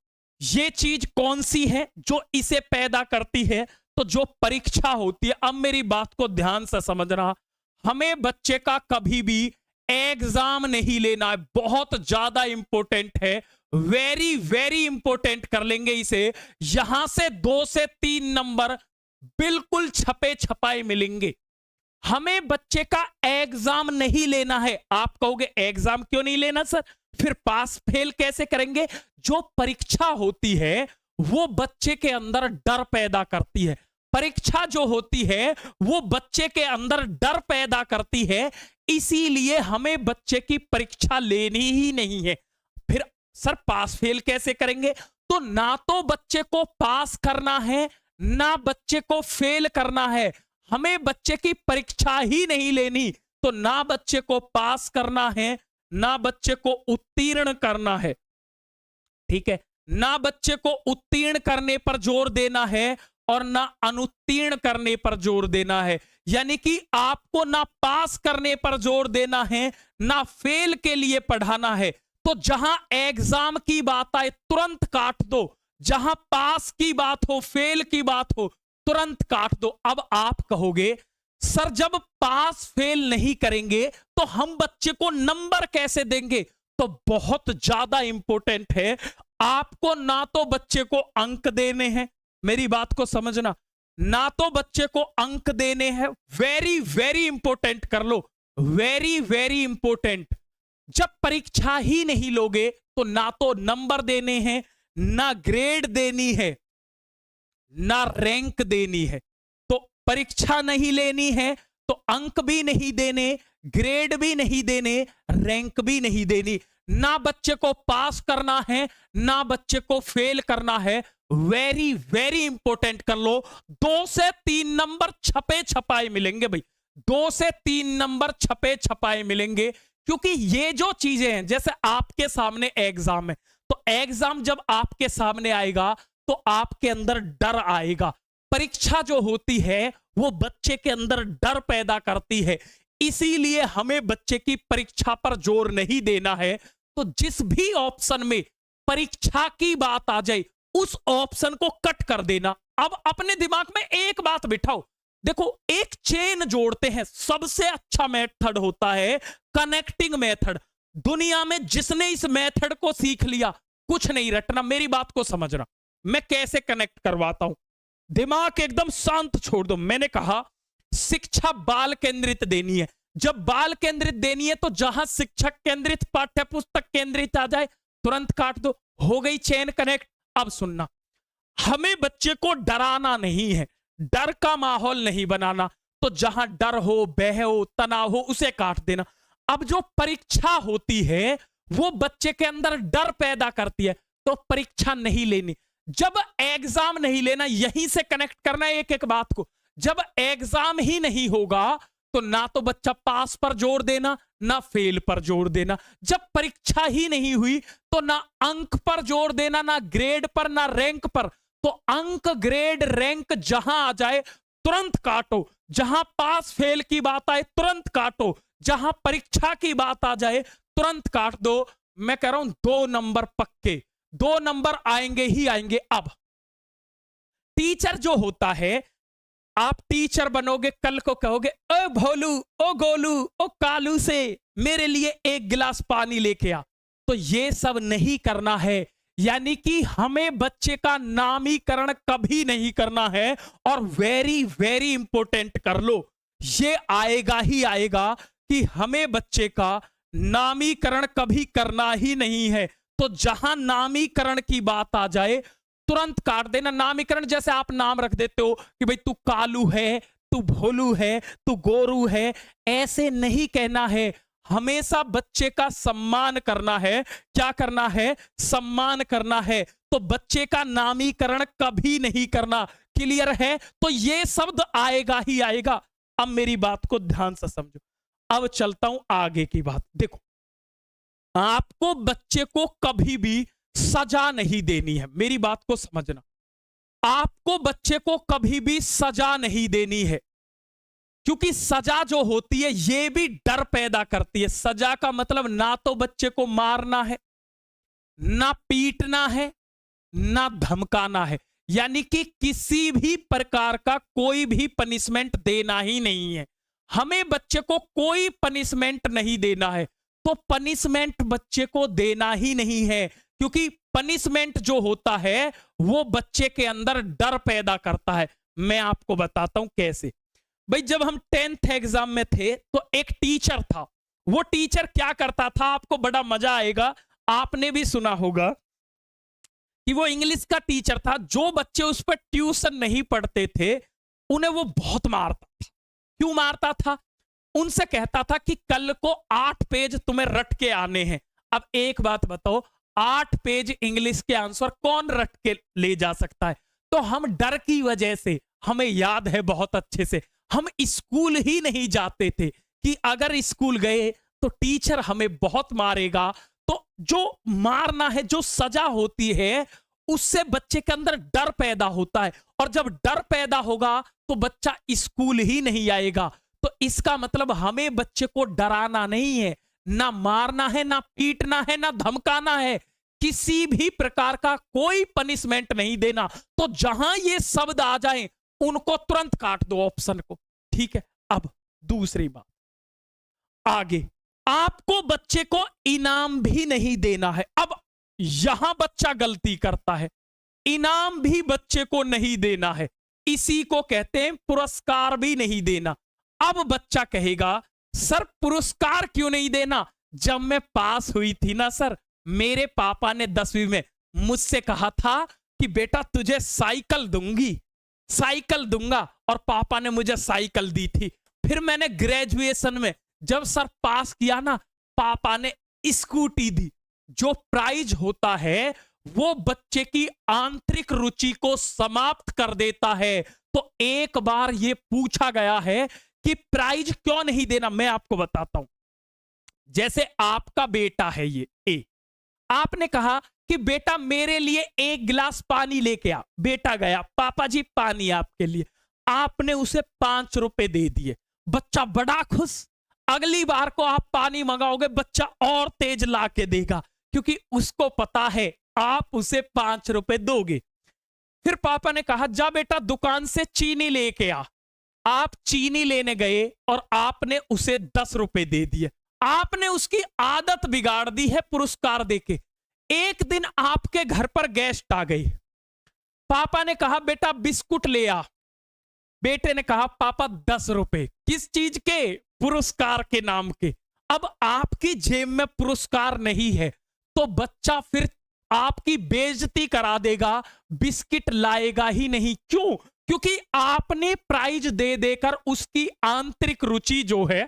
ये चीज कौन सी है जो इसे पैदा करती है? तो जो परीक्षा होती है। अब मेरी बात को ध्यान से समझना, हमें बच्चे का कभी भी एग्जाम नहीं लेना है। बहुत ज्यादा इंपॉर्टेंट है, वेरी वेरी इंपॉर्टेंट कर लेंगे इसे। यहां से 2 से 3 नंबर बिल्कुल छपे छपाए मिलेंगे। हमें बच्चे का एग्जाम नहीं लेना है। आप कहोगे एग्जाम क्यों नहीं लेना सर, फिर पास फेल कैसे करेंगे? जो परीक्षा होती है वो बच्चे के अंदर डर पैदा करती है। परीक्षा जो होती है वो बच्चे के अंदर डर पैदा करती है। इसीलिए हमें बच्चे की परीक्षा लेनी ही नहीं है। फिर सर पास फेल कैसे करेंगे? तो ना तो बच्चे को पास करना है ना बच्चे को फेल करना है। हमें बच्चे की परीक्षा ही नहीं लेनी, तो ना बच्चे को पास करना है ना बच्चे को उत्तीर्ण करना है। ठीक है, ना बच्चे को उत्तीर्ण करने पर जोर देना है और ना अनुत्तीर्ण करने पर जोर देना है। यानी कि आपको ना पास करने पर जोर देना है ना फेल के लिए पढ़ाना है। तो जहां एग्जाम की बात आए तुरंत काट दो, जहां पास की बात हो फेल की बात हो तुरंत काट दो। अब आप कहोगे सर जब पास फेल नहीं करेंगे तो हम बच्चे को नंबर कैसे देंगे? तो बहुत ज्यादा इंपॉर्टेंट है, आपको ना तो बच्चे को अंक देने हैं, मेरी बात को समझना, ना तो बच्चे को अंक देने हैं। वेरी वेरी इंपॉर्टेंट कर लो, वेरी वेरी इंपॉर्टेंट। जब परीक्षा ही नहीं लोगे तो ना तो नंबर देने हैं, ना ग्रेड देनी है, ना रैंक देनी है। तो परीक्षा नहीं लेनी है तो अंक भी नहीं देने, ग्रेड भी नहीं देने, रैंक भी नहीं देनी। ना बच्चे को पास करना है ना बच्चे को फेल करना है। वेरी वेरी इंपॉर्टेंट कर लो। 2 से 3 नंबर छपे छपाए मिलेंगे भाई, 2 से 3 नंबर छपे छपाए मिलेंगे। क्योंकि ये जो चीजें हैं, जैसे आपके सामने एग्जाम है, तो एग्जाम जब आपके सामने आएगा तो आपके अंदर डर आएगा। परीक्षा जो होती है वो बच्चे के अंदर डर पैदा करती है। इसीलिए हमें बच्चे की परीक्षा पर जोर नहीं देना है। तो जिस भी ऑप्शन में परीक्षा की बात आ जाए उस ऑप्शन को कट कर देना। अब अपने दिमाग में एक बात बिठाओ, देखो एक चेन जोड़ते हैं, सबसे अच्छा मेथड होता है कनेक्टिंग मेथड। दुनिया में जिसने इस मेथड को सीख लिया कुछ नहीं रटना, मेरी बात को समझना। मैं कैसे कनेक्ट करवाता हूं, दिमाग एकदम शांत छोड़ दो। मैंने कहा शिक्षा बाल केंद्रित देनी है। जब बाल केंद्रित देनी है तो जहां शिक्षक केंद्रित पाठ्य पुस्तक केंद्रित आ जाए तुरंत काट दो, हो गई चेन कनेक्ट। अब सुनना, हमें बच्चे को डराना नहीं है, डर का माहौल नहीं बनाना। तो जहां डर हो, भय हो, तनाव हो उसे काट देना। अब जो परीक्षा होती है वो बच्चे के अंदर डर पैदा करती है, तो परीक्षा नहीं लेनी। जब एग्जाम नहीं लेना, यहीं से कनेक्ट करना है एक एक बात को। जब एग्जाम ही नहीं होगा तो ना तो बच्चा पास पर जोर देना ना फेल पर जोर देना। जब परीक्षा ही नहीं हुई तो ना अंक पर जोर देना, ना ग्रेड पर, ना रैंक पर। तो अंक ग्रेड रैंक जहां आ जाए तुरंत काटो, जहां पास फेल की बात आए तुरंत काटो, जहां परीक्षा की बात आ जाए तुरंत काट दो। मैं कह रहा हूं 2 नंबर पक्के, 2 नंबर आएंगे ही आएंगे। अब टीचर जो होता है, आप टीचर बनोगे, कल को कहोगे ओ भोलू, ओ गोलू, ओ कालू से मेरे लिए 1 गिलास पानी लेके आ। तो ये सब नहीं करना है। यानी कि हमें बच्चे का नामीकरण कभी नहीं करना है। और वेरी वेरी इंपॉर्टेंट कर लो, ये आएगा ही आएगा कि हमें बच्चे का नामीकरण कभी करना ही नहीं है। तो जहां नामीकरण की बात आ जाए तुरंत काट देना। नामीकरण जैसे आप नाम रख देते हो कि भाई तू कालू है, तू भोलू है, तू गोरू है, ऐसे नहीं कहना है। हमेशा बच्चे का सम्मान करना है। क्या करना है? सम्मान करना है। तो बच्चे का नामीकरण कभी नहीं करना। क्लियर है? तो ये शब्द आएगा ही आएगा। अब मेरी बात को ध्यान से समझो। अब चलता हूं आगे की बात। देखो, आपको बच्चे को कभी भी सजा नहीं देनी है, मेरी बात को समझना। आपको बच्चे को कभी भी सजा नहीं देनी है, क्योंकि सजा जो होती है यह भी डर पैदा करती है। सजा का मतलब ना तो बच्चे को मारना है, ना पीटना है, ना धमकाना है। यानी कि किसी भी प्रकार का कोई भी पनिशमेंट देना ही नहीं है। हमें बच्चे को कोई पनिशमेंट नहीं देना है। तो पनिशमेंट बच्चे को देना ही नहीं है, क्योंकि पनिशमेंट जो होता है वो बच्चे के अंदर डर पैदा करता है। मैं आपको बताता हूं कैसे। भाई जब हम 10th एग्जाम में थे तो एक टीचर था। वो टीचर क्या करता था, आपको बड़ा मजा आएगा, आपने भी सुना होगा कि वो इंग्लिश का टीचर था। जो बच्चे उस पर ट्यूशन नहीं पढ़ते थे उन्हें वो बहुत मारता था। क्यों मारता था? उनसे कहता था कि कल को 8 पेज तुम्हें रट के आने हैं। अब एक बात बताओ, 8 पेज इंग्लिश के आंसर कौन रट के ले जा सकता है? तो हम डर की वजह से, हमें याद है बहुत अच्छे से, हम स्कूल ही नहीं जाते थे कि अगर स्कूल गए तो टीचर हमें बहुत मारेगा। तो जो मारना है, जो सजा होती है, उससे बच्चे के अंदर डर पैदा होता है, और जब डर पैदा होगा तो बच्चा स्कूल ही नहीं आएगा। तो इसका मतलब हमें बच्चे को डराना नहीं है, ना मारना है, ना पीटना है, ना धमकाना है, किसी भी प्रकार का कोई पनिशमेंट नहीं देना। तो जहां ये शब्द आ जाए उनको तुरंत काट दो ऑप्शन को, ठीक है। अब दूसरी बात, आगे आपको बच्चे को इनाम भी नहीं देना है। अब यहां बच्चा गलती करता है, इनाम भी बच्चे को नहीं देना है, इसी को कहते हैं पुरस्कार भी नहीं देना। अब बच्चा कहेगा सर पुरस्कार क्यों नहीं देना? जब मैं पास हुई थी ना सर, मेरे पापा ने 10वीं में मुझसे कहा था कि बेटा तुझे साइकिल दूंगा, और पापा ने मुझे साइकिल दी थी। फिर मैंने ग्रेजुएशन में जब सर पास किया ना, पापा ने स्कूटी दी। जो प्राइज होता है वो बच्चे की आंतरिक रुचि को समाप्त कर देता है। तो एक बार ये पूछा गया है कि प्राइज क्यों नहीं देना, मैं आपको बताता हूं। जैसे आपका बेटा है ये ए, आपने कहा कि बेटा मेरे लिए 1 गिलास पानी लेके आ। बेटा गया, पापा जी पानी आपके लिए। आपने उसे 5 रुपए दे दिए, बच्चा बड़ा खुश। अगली बार को आप पानी मंगाओगे, बच्चा और तेज ला के देगा, क्योंकि उसको पता है आप उसे 5 रुपए दोगे। फिर पापा ने कहा जा बेटा दुकान से चीनी लेके आ। आप चीनी लेने गए और आपने उसे 10 रुपए दे दिए। आपने उसकी आदत बिगाड़ दी है पुरस्कार देके। एक दिन आपके घर पर गेस्ट आ गई, पापा ने कहा बेटा बिस्कुट ले आ। बेटे ने कहा पापा 10 रुपए, किस चीज के? पुरस्कार के नाम के। अब आपकी जेब में पुरस्कार नहीं है तो बच्चा फिर आपकी बेइज्जती करा देगा, बिस्किट लाएगा ही नहीं। क्यों? क्योंकि आपने प्राइज दे देकर उसकी आंतरिक रुचि जो है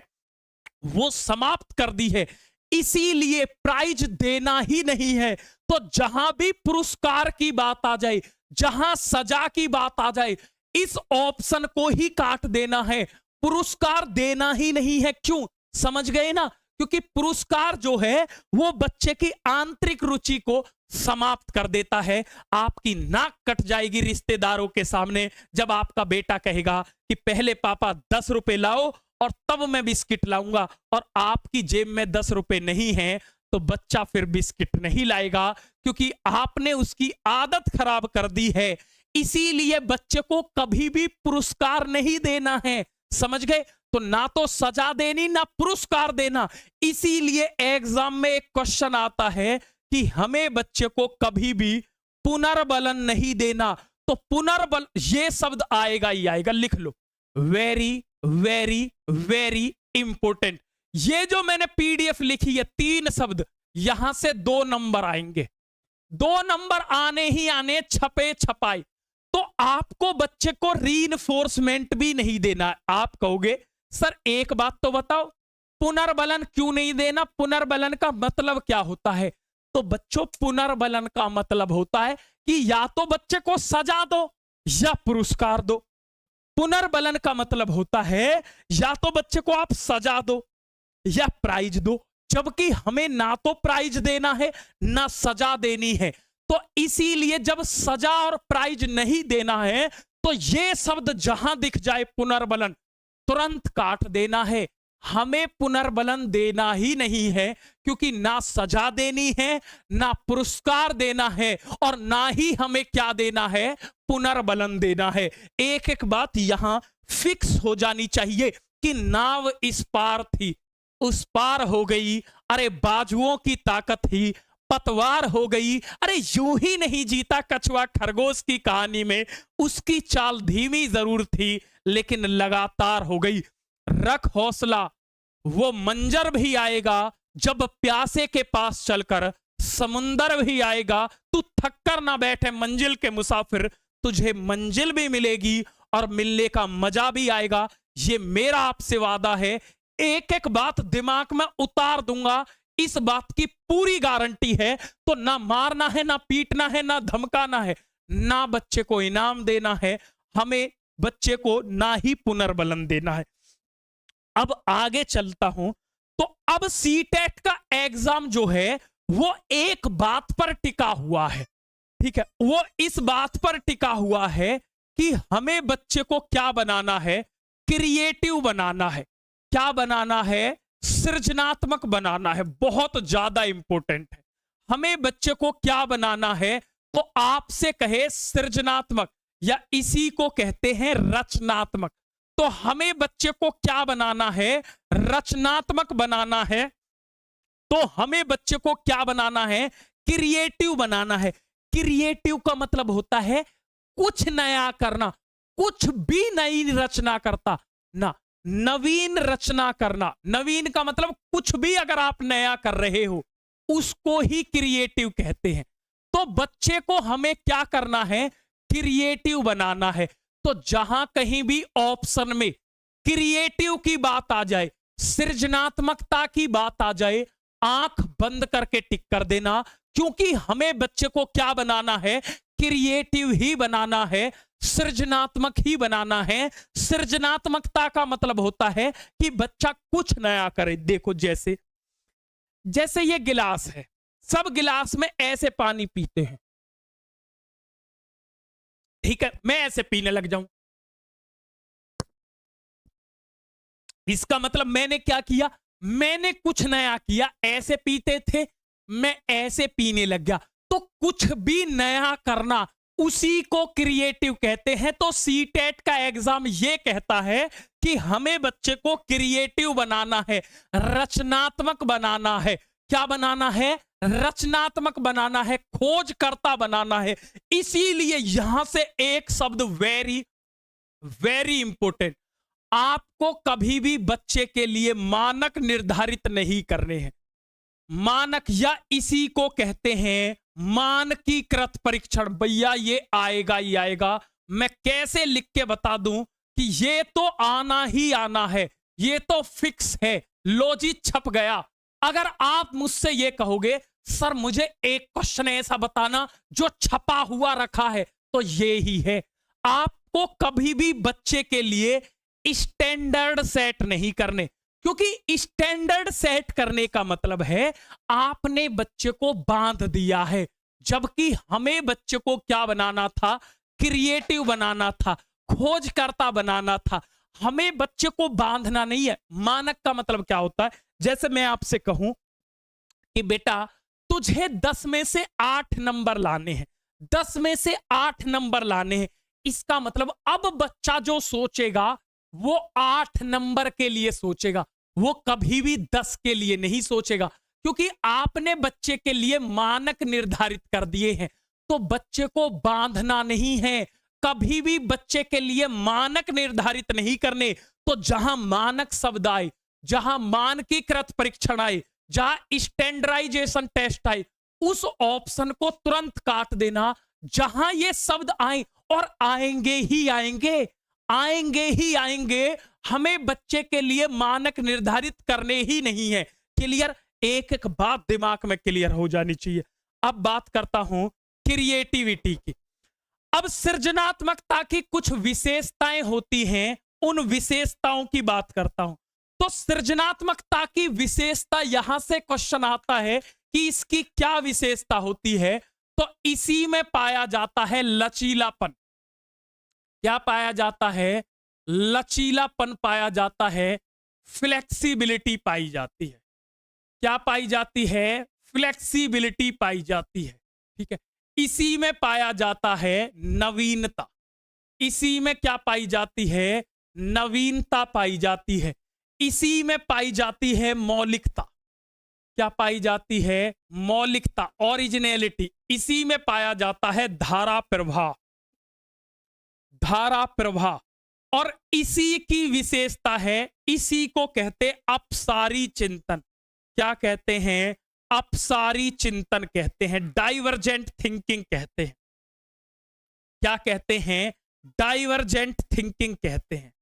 वो समाप्त कर दी है। इसीलिए प्राइज देना ही नहीं है। तो जहां भी पुरस्कार की बात आ जाए, जहां सजा की बात आ जाए, इस ऑप्शन को ही काट देना है, पुरस्कार देना ही नहीं है। क्यों? समझ गए ना? क्योंकि पुरस्कार जो है वो बच्चे की आंतरिक रुचि को समाप्त कर देता है। आपकी नाक कट जाएगी रिश्तेदारों के सामने जब आपका बेटा कहेगा कि पहले पापा 10 रुपए लाओ और तब मैं बिस्किट लाऊंगा, और आपकी जेब में 10 रुपए नहीं है तो बच्चा फिर बिस्किट नहीं लाएगा, क्योंकि आपने उसकी आदत खराब कर दी है। इसीलिए बच्चे को कभी भी पुरस्कार नहीं देना है। समझ गए? तो ना तो सजा देनी ना पुरस्कार देना। इसीलिए एग्जाम में एक क्वेश्चन आता है कि हमें बच्चे को कभी भी पुनर्बलन नहीं देना। तो पुनर्बल ये शब्द आएगा ही आएगा, लिख लो। Very very very important. ये जो मैंने पीडीएफ लिखी है 3 शब्द, यहां से 2 नंबर आएंगे। 2 नंबर आने ही आने, छपे छपाए। तो आपको बच्चे को रीइंफोर्समेंट भी नहीं देना। आप कहोगे सर एक बात तो बताओ, पुनर्बलन क्यों नहीं देना? पुनर्बलन का मतलब क्या होता है? तो बच्चों पुनर्बलन का मतलब होता है कि या तो बच्चे को सजा दो या पुरस्कार दो। पुनर्बलन का मतलब होता है या तो बच्चे को आप सजा दो या प्राइज दो, जबकि हमें ना तो प्राइज देना है ना सजा देनी है। तो इसीलिए जब सजा और प्राइज नहीं देना है तो ये शब्द जहां दिख जाए पुनर्बलन, तुरंत काट देना है। हमें पुनर्बलन देना ही नहीं है, क्योंकि ना सजा देनी है ना पुरस्कार देना है, और ना ही हमें क्या देना है, पुनर्बलन देना है। एक एक बात यहां फिक्स हो जानी चाहिए कि नाव इस पार थी उस पार हो गई, अरे बाजुओं की ताकत ही पतवार हो गई। अरे यूं ही नहीं जीता कछुआ खरगोश की कहानी में, उसकी चाल धीमी जरूर थी लेकिन लगातार हो गई। रख हौसला, वो मंजर भी आएगा जब प्यासे के पास चलकर समुंदर भी आएगा। तू थक कर ना बैठे मंजिल के मुसाफिर, तुझे मंजिल भी मिलेगी और मिलने का मजा भी आएगा। ये मेरा आपसे वादा है। एक एक बात दिमाग में उतार दूंगा, इस बात की पूरी गारंटी है। तो ना मारना है, ना पीटना है, ना धमकाना है, ना बच्चे को इनाम देना है, हमें बच्चे को ना ही पुनर्बलन देना है। अब आगे चलता हूं, तो अब सीटेट का एग्जाम जो है वो एक बात पर टिका हुआ है, ठीक है, वो इस बात पर टिका हुआ है कि हमें बच्चे को क्या बनाना है, क्रिएटिव बनाना है। क्या बनाना है? सृजनात्मक बनाना है। बहुत ज्यादा इंपॉर्टेंट है। हमें बच्चे को क्या बनाना है? तो आपसे कहे सृजनात्मक, या इसी को कहते हैं रचनात्मक। तो हमें बच्चे को क्या बनाना है? रचनात्मक बनाना है। तो हमें बच्चे को क्या बनाना है? क्रिएटिव बनाना है। क्रिएटिव का मतलब होता है कुछ नया करना, कुछ भी नई रचना करता ना, नवीन रचना करना। नवीन का मतलब कुछ भी अगर आप नया कर रहे हो उसको ही क्रिएटिव कहते हैं। तो बच्चे को हमें क्या करना है? क्रिएटिव बनाना है। तो जहां कहीं भी ऑप्शन में क्रिएटिव की बात आ जाए, सृजनात्मकता की बात आ जाए, आंख बंद करके टिक कर देना, क्योंकि हमें बच्चे को क्या बनाना है? क्रिएटिव ही बनाना है, सृजनात्मक ही बनाना है। सृजनात्मकता का मतलब होता है कि बच्चा कुछ नया करे। देखो जैसे जैसे ये गिलास है, सब गिलास में ऐसे पानी पीते हैं, ठीक है, मैं ऐसे पीने लग जाऊं, इसका मतलब मैंने क्या किया? मैंने कुछ नया किया। ऐसे पीते थे, मैं ऐसे पीने लग गया। तो कुछ भी नया करना, उसी को क्रिएटिव कहते हैं। तो सीटेट का एग्जाम ये कहता है कि हमें बच्चे को क्रिएटिव बनाना है, रचनात्मक बनाना है। क्या बनाना है? रचनात्मक बनाना है, खोजकर्ता बनाना है। इसीलिए यहां से एक शब्द वेरी वेरी इंपॉर्टेंट, आपको कभी भी बच्चे के लिए मानक निर्धारित नहीं करने हैं। मानक, या इसी को कहते हैं मानकीकृत परीक्षण। भैया ये आएगा ही आएगा। मैं कैसे लिख के बता दूं कि ये तो आना ही आना है, ये तो फिक्स है, लो जी छप गया। अगर आप मुझसे ये कहोगे सर मुझे एक क्वेश्चन ऐसा बताना जो छपा हुआ रखा है, तो ये ही है। आपको कभी भी बच्चे के लिए स्टैंडर्ड सेट नहीं करने, क्योंकि स्टैंडर्ड सेट करने का मतलब है आपने बच्चे को बांध दिया है। जबकि हमें बच्चे को क्या बनाना था? क्रिएटिव बनाना था, खोजकर्ता बनाना था। हमें बच्चे को बांधना नहीं है। मानक का मतलब क्या होता है? जैसे मैं आपसे कहूं कि बेटा तुझे 10 में से 8 नंबर लाने हैं, 10 में से 8 नंबर लाने हैं। इसका मतलब अब बच्चा जो सोचेगा वो 8 नंबर के लिए सोचेगा, वो कभी भी 10 के लिए नहीं सोचेगा, क्योंकि आपने बच्चे के लिए मानक निर्धारित कर दिए हैं। तो बच्चे को बांधना नहीं है, कभी भी बच्चे के लिए मानक निर्धारित नहीं करने। तो जहां मानक शब्द आए, जहां मानकीकृत परीक्षण आए, जहां स्टैंडर्डाइजेशन टेस्ट आए, उस ऑप्शन को तुरंत काट देना। जहां ये शब्द आए, और आएंगे ही आएंगे, आएंगे ही आएंगे, हमें बच्चे के लिए मानक निर्धारित करने ही नहीं है। क्लियर? एक एक बात दिमाग में क्लियर हो जानी चाहिए। अब बात करता हूं क्रिएटिविटी की। अब सृजनात्मकता की कुछ विशेषताएं होती हैं, उन विशेषताओं की बात करता हूं। तो सृजनात्मकता की विशेषता, यहां से क्वेश्चन आता है कि इसकी क्या विशेषता होती है? तो इसी में पाया जाता है लचीलापन। क्या पाया जाता है? लचीलापन पाया जाता है, फ्लेक्सिबिलिटी पाई जाती है। क्या पाई जाती है? फ्लेक्सिबिलिटी पाई जाती है, ठीक है। इसी में पाया जाता है नवीनता। इसी में क्या पाई जाती है? नवीनता पाई जाती है। इसी में पाई जाती है मौलिकता। क्या पाई जाती है? मौलिकता, ओरिजिनलिटी। इसी में पाया जाता है धारा प्रवाह, धारा प्रवाह। और इसी की विशेषता है, इसी को कहते अपसारी चिंतन। क्या कहते हैं? अपसारी चिंतन कहते हैं, डाइवर्जेंट थिंकिंग कहते हैं। क्या कहते हैं? डाइवर्जेंट थिंकिंग कहते हैं,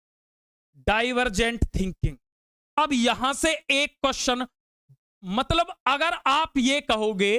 डाइवर्जेंट थिंकिंग। अब यहां से एक क्वेश्चन, मतलब अगर आप ये कहोगे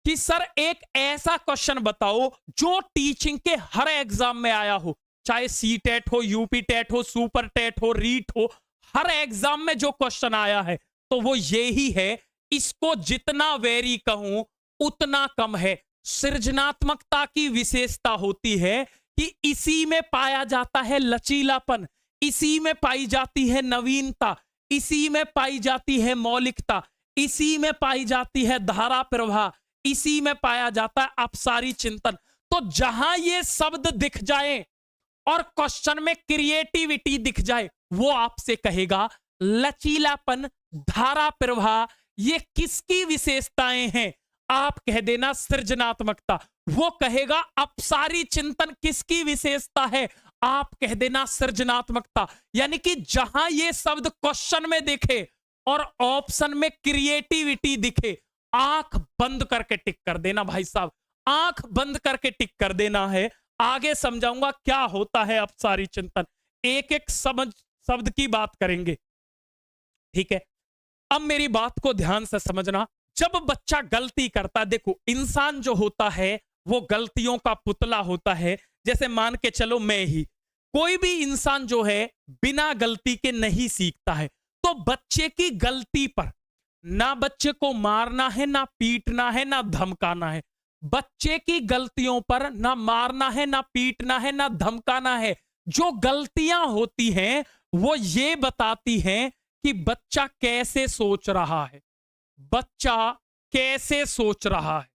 कि सर एक ऐसा क्वेश्चन बताओ जो टीचिंग के हर एग्जाम में आया हो, चाहे सी टेट हो, यूपी टेट हो, सुपर टेट हो, रीट हो, हर एग्जाम में जो क्वेश्चन आया है तो वो यही है, इसको जितना वेरी कहूं उतना कम है। सृजनात्मकता की विशेषता होती है कि इसी में पाया जाता है लचीलापन, इसी में पाई जाती है नवीनता, इसी में पाई जाती है मौलिकता, इसी में पाई जाती है धारा प्रवाह, इसी में पाया जाता है अपसारी चिंतन। तो जहां ये शब्द दिख जाए और क्वेश्चन में क्रिएटिविटी दिख जाए, वो आपसे कहेगा लचीलापन, धारा प्रवाह, ये किसकी विशेषताएं हैं? आप कह देना सृजनात्मकता। वो कहेगा अपसारी चिंतन किसकी विशेषता है? आप कह देना सृजनात्मकता। यानी कि जहां ये शब्द क्वेश्चन में दिखे और ऑप्शन में क्रिएटिविटी दिखे, आंख बंद करके टिक कर देना भाई साहब, आंख बंद करके टिक कर देना है। आगे समझाऊंगा क्या होता है अपसारी चिंतन, एक एक शब्द की बात करेंगे, ठीक है। अब मेरी बात को ध्यान से समझना। जब बच्चा गलती करता, देखो इंसान जो होता है वो गलतियों का पुतला होता है। जैसे मान के चलो मैं ही, कोई भी इंसान जो है बिना गलती के नहीं सीखता है। तो बच्चे की गलती पर ना बच्चे को मारना है, ना पीटना है, ना धमकाना है। बच्चे की गलतियों पर ना मारना है, ना पीटना है, ना धमकाना है। जो गलतियां होती हैं वो ये बताती हैं कि बच्चा कैसे सोच रहा है, बच्चा कैसे सोच रहा है,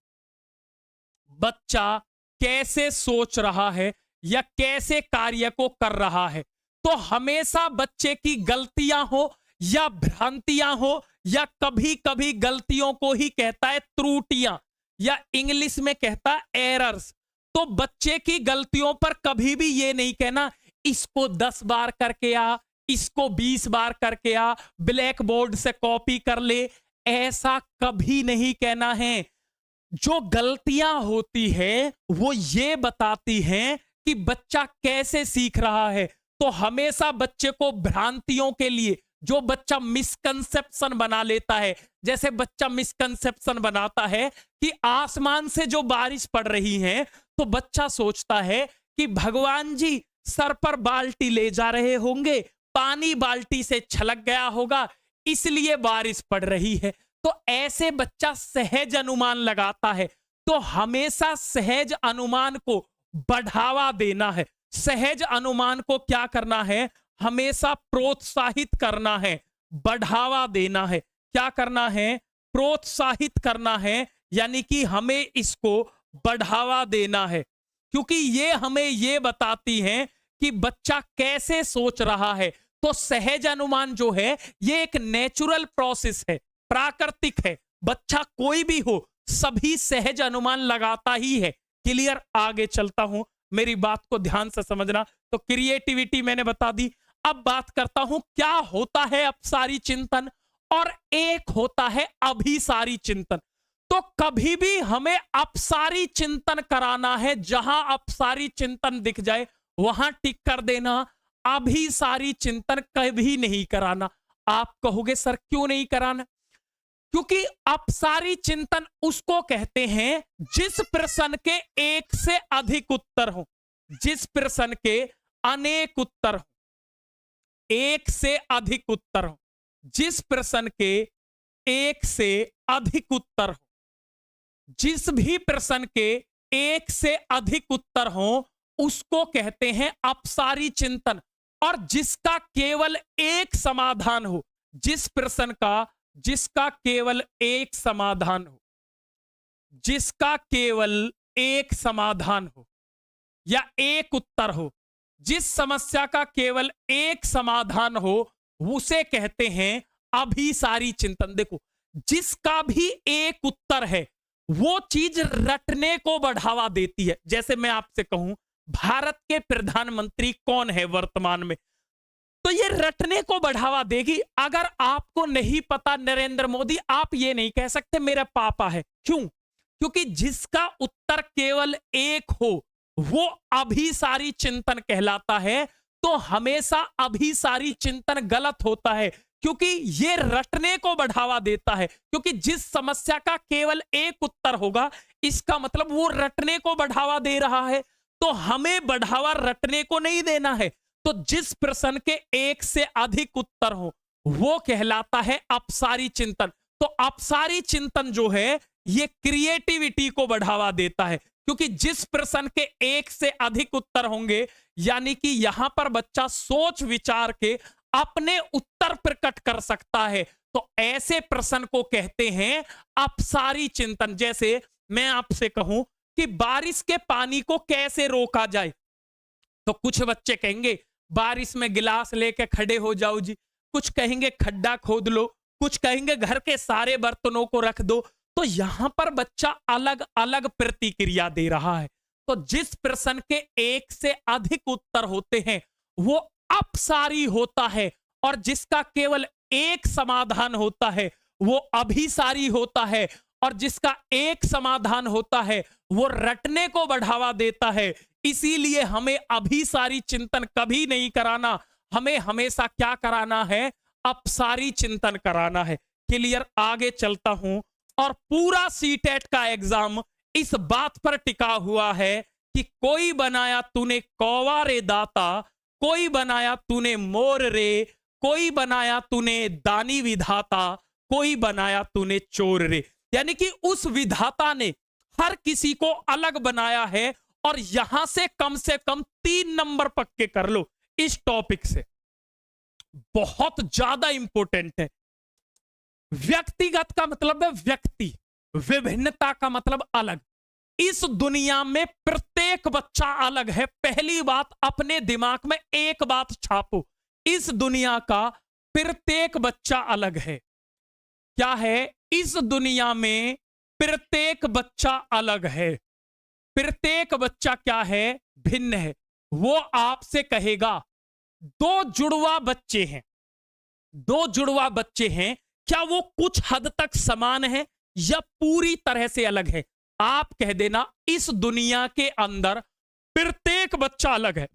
बच्चा कैसे सोच रहा है या कैसे कार्य को कर रहा है। तो हमेशा बच्चे की गलतियां हो या भ्रांतियां हो, या कभी कभी गलतियों को ही कहता है त्रुटियां, या इंग्लिश में कहता है एरर्स। तो बच्चे की गलतियों पर कभी भी ये नहीं कहना इसको 10 बार करके आ, इसको 20 बार करके आ, ब्लैक बोर्ड से कॉपी कर ले, ऐसा कभी नहीं कहना है। जो गलतियां होती है वो ये बताती हैं कि बच्चा कैसे सीख रहा है। तो हमेशा बच्चे को भ्रांतियों के लिए, जो बच्चा मिसकंसेप्शन बना लेता है, जैसे बच्चा मिसकंसेप्शन बनाता है कि आसमान से जो बारिश पड़ रही है, तो बच्चा सोचता है कि भगवान जी सर पर बाल्टी ले जा रहे होंगे, पानी बाल्टी से छलक गया होगा, इसलिए बारिश पड़ रही है। तो ऐसे बच्चा सहज अनुमान लगाता है। तो हमेशा सहज अनुमान को बढ़ावा देना है, सहज अनुमान को क्या करना है, हमेशा प्रोत्साहित करना है, बढ़ावा देना है। क्या करना है? प्रोत्साहित करना है, यानी कि हमें इसको बढ़ावा देना है, क्योंकि ये हमें ये बताती हैं कि बच्चा कैसे सोच रहा है। तो सहज अनुमान जो है ये एक नेचुरल प्रोसेस है, प्राकृतिक है। बच्चा कोई भी हो सभी सहज अनुमान लगाता ही है। क्लियर? आगे चलता हूं, मेरी बात को ध्यान से समझना। तो क्रिएटिविटी मैंने बता दी। अब बात करता हूं क्या होता है अपसारी चिंतन, और एक होता है अभिसारी चिंतन। तो कभी भी हमें अपसारी चिंतन कराना है, जहां अपसारी चिंतन दिख जाए वहां टिक कर देना, अभिसारी चिंतन कभी नहीं कराना। आप कहोगे सर क्यों नहीं कराना? क्योंकि अपसारी चिंतन उसको कहते हैं जिस प्रश्न के एक से अधिक उत्तर हो, जिस प्रश्न के अनेक उत्तर हो, एक से अधिक उत्तर हो, जिस प्रश्न के एक से अधिक उत्तर हो, जिस भी प्रश्न के एक से अधिक उत्तर हो उसको कहते हैं अपसारी चिंतन। और जिसका केवल एक समाधान हो, जिस प्रश्न का जिसका केवल एक समाधान हो, जिसका केवल एक समाधान हो या एक उत्तर हो, जिस समस्या का केवल एक समाधान हो, उसे कहते हैं अभिसारी चिंतन। देखो, जिसका भी एक उत्तर है वो चीज रटने को बढ़ावा देती है। जैसे मैं आपसे कहूं भारत के प्रधानमंत्री कौन है वर्तमान में, तो ये रटने को बढ़ावा देगी। अगर आपको नहीं पता नरेंद्र मोदी, आप ये नहीं कह सकते मेरा पापा है। क्यों? क्योंकि जिसका उत्तर केवल एक हो वो अभिसारी चिंतन कहलाता है। तो हमेशा अभिसारी चिंतन गलत होता है, क्योंकि ये रटने को बढ़ावा देता है, क्योंकि जिस समस्या का केवल एक उत्तर होगा इसका मतलब वो रटने को बढ़ावा दे रहा है। तो हमें बढ़ावा रटने को नहीं देना है। तो जिस प्रश्न के एक से अधिक उत्तर हो वो कहलाता है अपसारी चिंतन। तो अपसारी चिंतन जो है ये क्रिएटिविटी को बढ़ावा देता है, क्योंकि जिस प्रश्न के एक से अधिक उत्तर होंगे यानी कि यहां पर बच्चा सोच विचार के अपने उत्तर प्रकट कर सकता है। तो ऐसे प्रश्न को कहते हैं अपसारी चिंतन। जैसे मैं आपसे कहूं कि बारिश के पानी को कैसे रोका जाए, तो कुछ बच्चे कहेंगे बारिश में गिलास लेके खड़े हो जाओ जी, कुछ कहेंगे खड्डा खोद लो, कुछ कहेंगे घर के सारे बर्तनों को रख दो। तो यहां पर बच्चा अलग अलग प्रतिक्रिया दे रहा है। तो जिस प्रश्न के एक से अधिक उत्तर होते हैं वो अपसारी होता है, और जिसका केवल एक समाधान होता है वो अभिसारी होता है, और जिसका एक समाधान होता है वो रटने को बढ़ावा देता है। इसीलिए हमें अभिसारी चिंतन कभी नहीं कराना, हमें हमेशा क्या कराना है, अपसारी चिंतन कराना है। क्लियर? आगे चलता हूं। और पूरा सीटेट का एग्जाम इस बात पर टिका हुआ है कि कोई बनाया तूने कौवा रे दाता, कोई बनाया तूने मोर रे, कोई बनाया तूने दानी विधाता, कोई बनाया तूने चोर रे। यानी कि उस विधाता ने हर किसी को अलग बनाया है। और यहां से कम 3 नंबर पक्के कर लो इस टॉपिक से, बहुत ज्यादा इंपॉर्टेंट है। व्यक्तिगत का मतलब है व्यक्ति, विभिन्नता का मतलब अलग। इस दुनिया में प्रत्येक बच्चा अलग है। पहली बात अपने दिमाग में एक बात छापो, इस दुनिया का प्रत्येक बच्चा अलग है। क्या है? इस दुनिया में प्रत्येक बच्चा अलग है। प्रत्येक बच्चा क्या है? भिन्न है। वो आपसे कहेगा 2 जुड़वा बच्चे हैं, 2 जुड़वा बच्चे हैं, क्या वो कुछ हद तक समान है या पूरी तरह से अलग है? आप कह देना इस दुनिया के अंदर प्रत्येक बच्चा अलग है,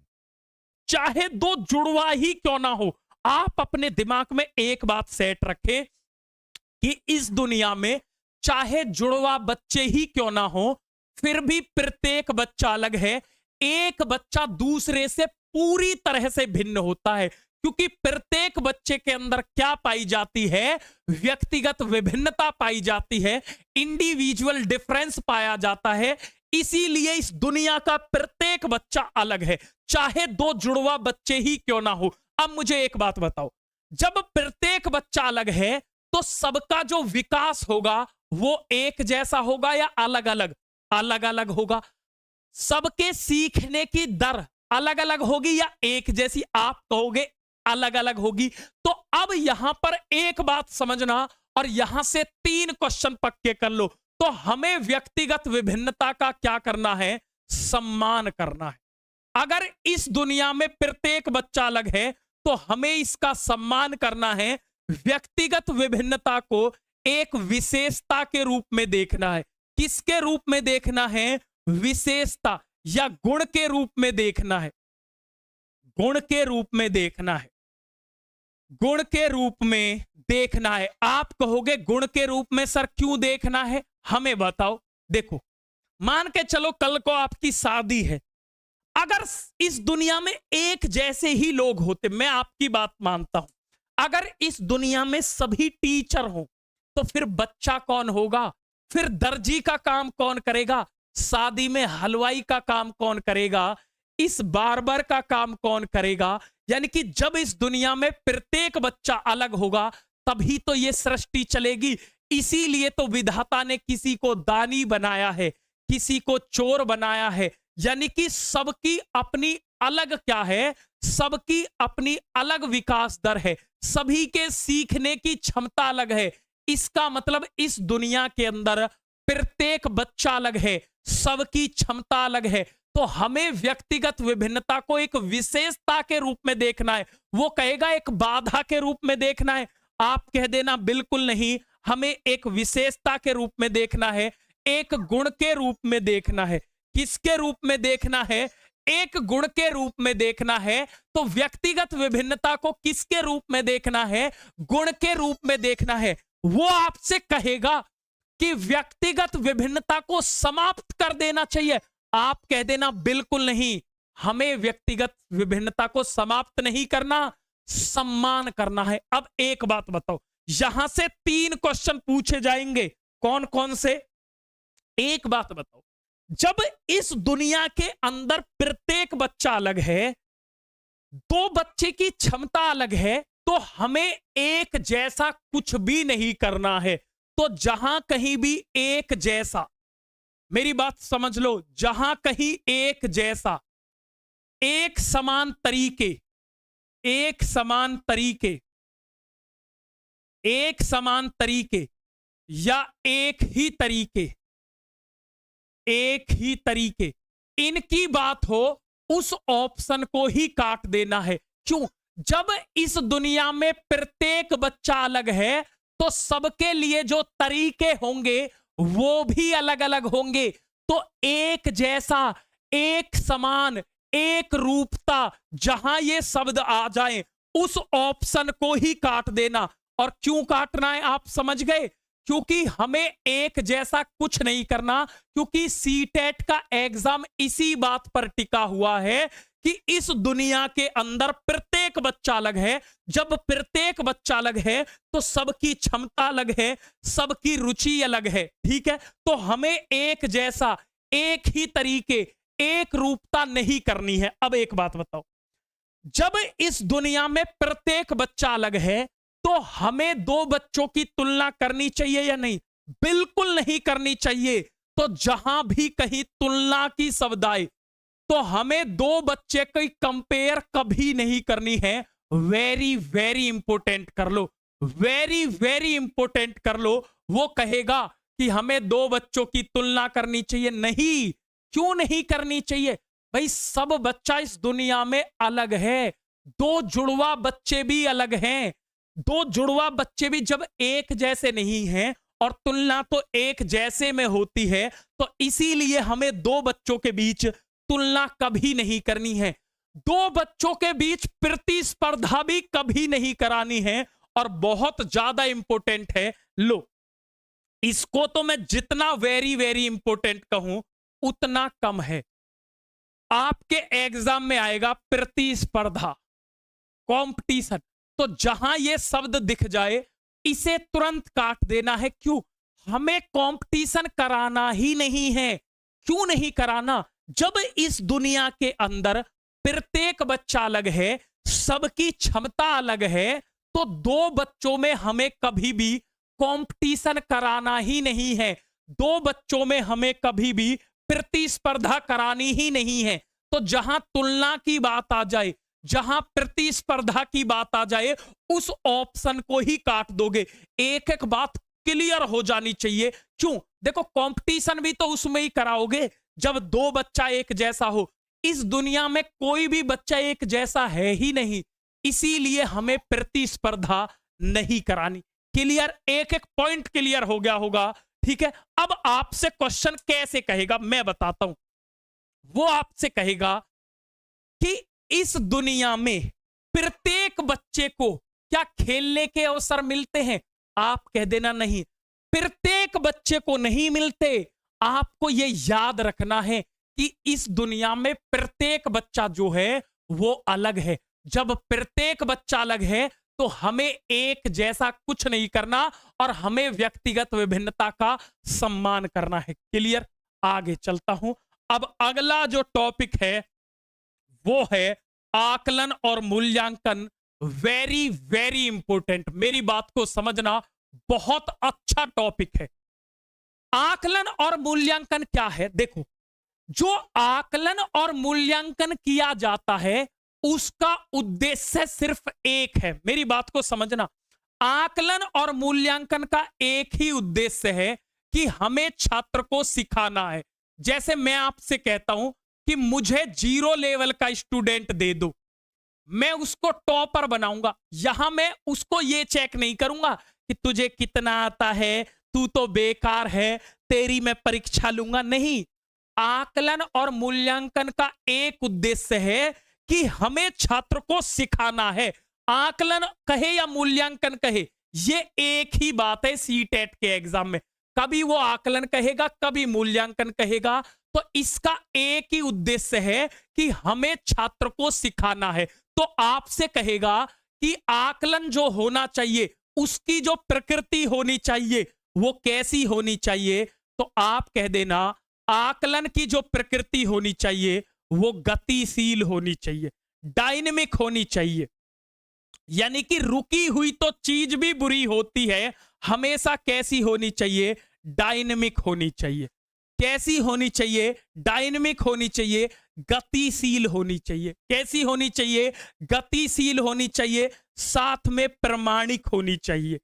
चाहे 2 जुड़वा ही क्यों ना हो। आप अपने दिमाग में एक बात सेट रखें कि इस दुनिया में चाहे जुड़वा बच्चे ही क्यों ना हो फिर भी प्रत्येक बच्चा अलग है। एक बच्चा दूसरे से पूरी तरह से भिन्न होता है, क्योंकि प्रत्येक बच्चे के अंदर क्या पाई जाती है? व्यक्तिगत विभिन्नता पाई जाती है, इंडिविजुअल डिफरेंस पाया जाता है। इसीलिए इस दुनिया का प्रत्येक बच्चा अलग है, चाहे 2 जुड़वा बच्चे ही क्यों ना हो। अब मुझे एक बात बताओ, जब प्रत्येक बच्चा अलग है तो सबका जो विकास होगा वो एक जैसा होगा या अलग अलग? अलग अलग होगा। सबके सीखने की दर अलग अलग होगी या एक जैसी? आप कहोगे अलग अलग होगी। तो अब यहां पर एक बात समझना, और यहां से 3 क्वेश्चन पक्के कर लो। तो हमें व्यक्तिगत विभिन्नता का क्या करना है? सम्मान करना है। अगर इस दुनिया में प्रत्येक बच्चा अलग है तो हमें इसका सम्मान करना है। व्यक्तिगत विभिन्नता को एक विशेषता के रूप में देखना है। किसके रूप में देखना है? विशेषता या गुण के रूप में देखना है। गुण के रूप में देखना है। गुण के रूप में देखना है। आप कहोगे गुण के रूप में सर क्यों देखना है? हमें बताओ। देखो, मान के चलो कल को आपकी शादी है, अगर इस दुनिया में एक जैसे ही लोग होते, मैं आपकी बात मानता हूं, अगर इस दुनिया में सभी टीचर हो तो फिर बच्चा कौन होगा? फिर दर्जी का काम कौन करेगा? शादी में हलवाई का काम कौन करेगा? इस बार्बर का काम कौन करेगा? यानी कि जब इस दुनिया में प्रत्येक बच्चा अलग होगा तभी तो ये सृष्टि चलेगी। इसीलिए तो विधाता ने किसी को दानी बनाया है, किसी को चोर बनाया है। यानी कि सबकी अपनी अलग क्या है? सबकी अपनी अलग विकास दर है, सभी के सीखने की क्षमता अलग है। इसका मतलब इस दुनिया के अंदर प्रत्येक बच्चा अलग है, सबकी क्षमता अलग है। तो हमें व्यक्तिगत विभिन्नता को एक विशेषता के रूप में देखना है। वो कहेगा एक बाधा के रूप में देखना है। आप कह देना बिल्कुल नहीं, हमें एक विशेषता के रूप में देखना है, एक गुण के रूप में देखना है। किसके रूप में देखना है? एक गुण के रूप में देखना है तो व्यक्तिगत विभिन्नता को किसके रूप में देखना है? गुण के रूप में देखना है। वो आपसे कहेगा कि व्यक्तिगत विभिन्नता को समाप्त कर देना चाहिए, आप कह देना बिल्कुल नहीं, हमें व्यक्तिगत विभिन्नता को समाप्त नहीं करना, सम्मान करना है। अब एक बात बताओ, यहां से 3 क्वेश्चन पूछे जाएंगे, कौन कौन से? एक बात बताओ, जब इस दुनिया के अंदर प्रत्येक बच्चा अलग है, 2 बच्चे की क्षमता अलग है, तो हमें एक जैसा कुछ भी नहीं करना है। तो जहां कहीं भी एक जैसा, मेरी बात समझ लो, जहां कहीं एक जैसा, एक समान तरीके, एक समान तरीके, एक समान तरीके या एक ही तरीके, एक ही तरीके, इनकी बात हो, उस ऑप्शन को ही काट देना है। क्यों? जब इस दुनिया में प्रत्येक बच्चा अलग है तो सबके लिए जो तरीके होंगे वो भी अलग अलग होंगे। तो एक जैसा, एक समान, एक रूपता, जहां ये शब्द आ जाए उस ऑप्शन को ही काट देना। और क्यों काटना है आप समझ गए? क्योंकि हमें एक जैसा कुछ नहीं करना, क्योंकि सीटेट का एग्जाम इसी बात पर टिका हुआ है कि इस दुनिया के अंदर प्रत्येक बच्चा अलग है। जब प्रत्येक बच्चा अलग है तो सबकी क्षमता अलग है, सबकी रुचि अलग है, ठीक है? तो हमें एक जैसा, एक ही तरीके, एक रूपता नहीं करनी है। अब एक बात बताओ, जब इस दुनिया में प्रत्येक बच्चा अलग है तो हमें 2 बच्चों की तुलना करनी चाहिए या नहीं? बिल्कुल नहीं करनी चाहिए। तो जहां भी कहीं तुलना की शब्द आए तो हमें 2 बच्चे की कंपेयर कभी नहीं करनी है। वेरी वेरी इंपॉर्टेंट कर लो, वेरी वेरी इंपॉर्टेंट कर लो। वो कहेगा कि हमें 2 बच्चों की तुलना करनी चाहिए, नहीं। क्यों नहीं करनी चाहिए? भाई सब बच्चा इस दुनिया में अलग है, 2 जुड़वा बच्चे भी अलग हैं। 2 जुड़वा बच्चे भी जब एक जैसे नहीं हैं और तुलना तो एक जैसे में होती है, तो इसीलिए हमें 2 बच्चों के बीच तुलना कभी नहीं करनी है। 2 बच्चों के बीच प्रतिस्पर्धा भी कभी नहीं करानी है। और बहुत ज्यादा इंपॉर्टेंट है, लो इसको तो मैं जितना वेरी वेरी इंपॉर्टेंट कहूं उतना कम है। आपके एग्जाम में आएगा प्रतिस्पर्धा, कंपटीशन, तो जहां यह शब्द दिख जाए इसे तुरंत काट देना है। क्यों? हमें कंपटीशन कराना ही नहीं है। क्यों नहीं कराना? जब इस दुनिया के अंदर प्रत्येक बच्चा अलग है, सबकी क्षमता अलग है, तो 2 बच्चों में हमें कभी भी कंपटीशन कराना ही नहीं है। 2 बच्चों में हमें कभी भी प्रतिस्पर्धा करानी ही नहीं है। तो जहां तुलना की बात आ जाए, जहां प्रतिस्पर्धा की बात आ जाए, उस ऑप्शन को ही काट दोगे। एक एक बात क्लियर हो जानी चाहिए। क्यों? देखो कंपटीशन भी तो उसमें ही कराओगे जब 2 बच्चा एक जैसा हो। इस दुनिया में कोई भी बच्चा एक जैसा है ही नहीं, इसीलिए हमें प्रतिस्पर्धा नहीं करानी। क्लियर? एक एक पॉइंट क्लियर हो गया होगा, ठीक है? अब आपसे क्वेश्चन कैसे कहेगा मैं बताता हूं। वो आपसे कहेगा कि इस दुनिया में प्रत्येक बच्चे को क्या खेलने के अवसर मिलते हैं? आप कह देना नहीं, प्रत्येक बच्चे को नहीं मिलते। आपको यह याद रखना है कि इस दुनिया में प्रत्येक बच्चा जो है वो अलग है। जब प्रत्येक बच्चा अलग है तो हमें एक जैसा कुछ नहीं करना और हमें व्यक्तिगत विभिन्नता का सम्मान करना है। क्लियर? आगे चलता हूं। अब अगला जो टॉपिक है वो है आकलन और मूल्यांकन। वेरी वेरी इंपॉर्टेंट, मेरी बात को समझना, बहुत अच्छा टॉपिक है। आकलन और मूल्यांकन क्या है? देखो, जो आकलन और मूल्यांकन किया जाता है उसका उद्देश्य सिर्फ एक है। मेरी बात को समझना, आकलन और मूल्यांकन का एक ही उद्देश्य है कि हमें छात्र को सिखाना है। जैसे मैं आपसे कहता हूं कि मुझे 0 लेवल का स्टूडेंट दे दो, मैं उसको टॉपर बनाऊंगा। यहां मैं उसको ये चेक नहीं करूंगा कि तुझे कितना आता है, तू तो बेकार है, तेरी मैं परीक्षा लूंगा। नहीं, आकलन और मूल्यांकन का एक उद्देश्य है कि हमें छात्र को सिखाना है। आकलन कहे या मूल्यांकन कहे, ये एक ही बात है सीटेट के एग्जाम में। कभी वो आकलन कहेगा, कभी मूल्यांकन कहेगा, तो इसका एक ही उद्देश्य है कि हमें छात्र को सिखाना है। तो आपसे कहेगा कि आकलन जो होना चाहिए उसकी जो प्रकृति होनी चाहिए वो कैसी होनी चाहिए, तो आप कह देना आकलन की जो प्रकृति होनी चाहिए वो गतिशील होनी चाहिए, डायनेमिक होनी चाहिए। यानी कि रुकी हुई तो चीज भी बुरी होती है, हमेशा कैसी होनी चाहिए, डायनेमिक होनी चाहिए। कैसी होनी चाहिए, डायनेमिक होनी चाहिए, गतिशील होनी चाहिए। कैसी होनी चाहिए, गतिशील होनी चाहिए, साथ में प्रमाणिक होनी चाहिए।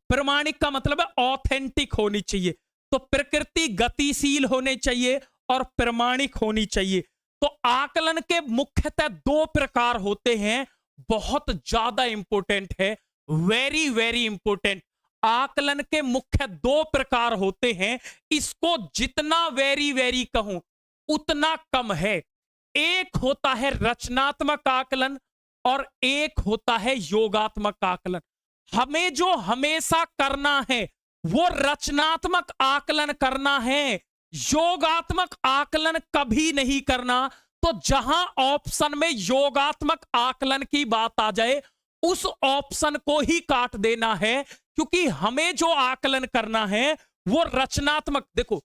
प्रमाणिक का मतलब है ऑथेंटिक होनी चाहिए। तो प्रकृति गतिशील होने चाहिए और प्रमाणिक होनी चाहिए। तो आकलन के मुख्यतः दो प्रकार होते हैं, बहुत ज्यादा इंपॉर्टेंट है, वेरी वेरी इंपॉर्टेंट। आकलन के मुख्य दो प्रकार होते हैं, इसको जितना वेरी वेरी कहूं उतना कम है। एक होता है रचनात्मक आकलन और एक होता है योगात्मक आकलन। हमें जो हमेशा करना है वो रचनात्मक आकलन करना है, योगात्मक आकलन कभी नहीं करना। तो जहां ऑप्शन में योगात्मक आकलन की बात आ जाए उस ऑप्शन को ही काट देना है, क्योंकि हमें जो आकलन करना है वो रचनात्मक। देखो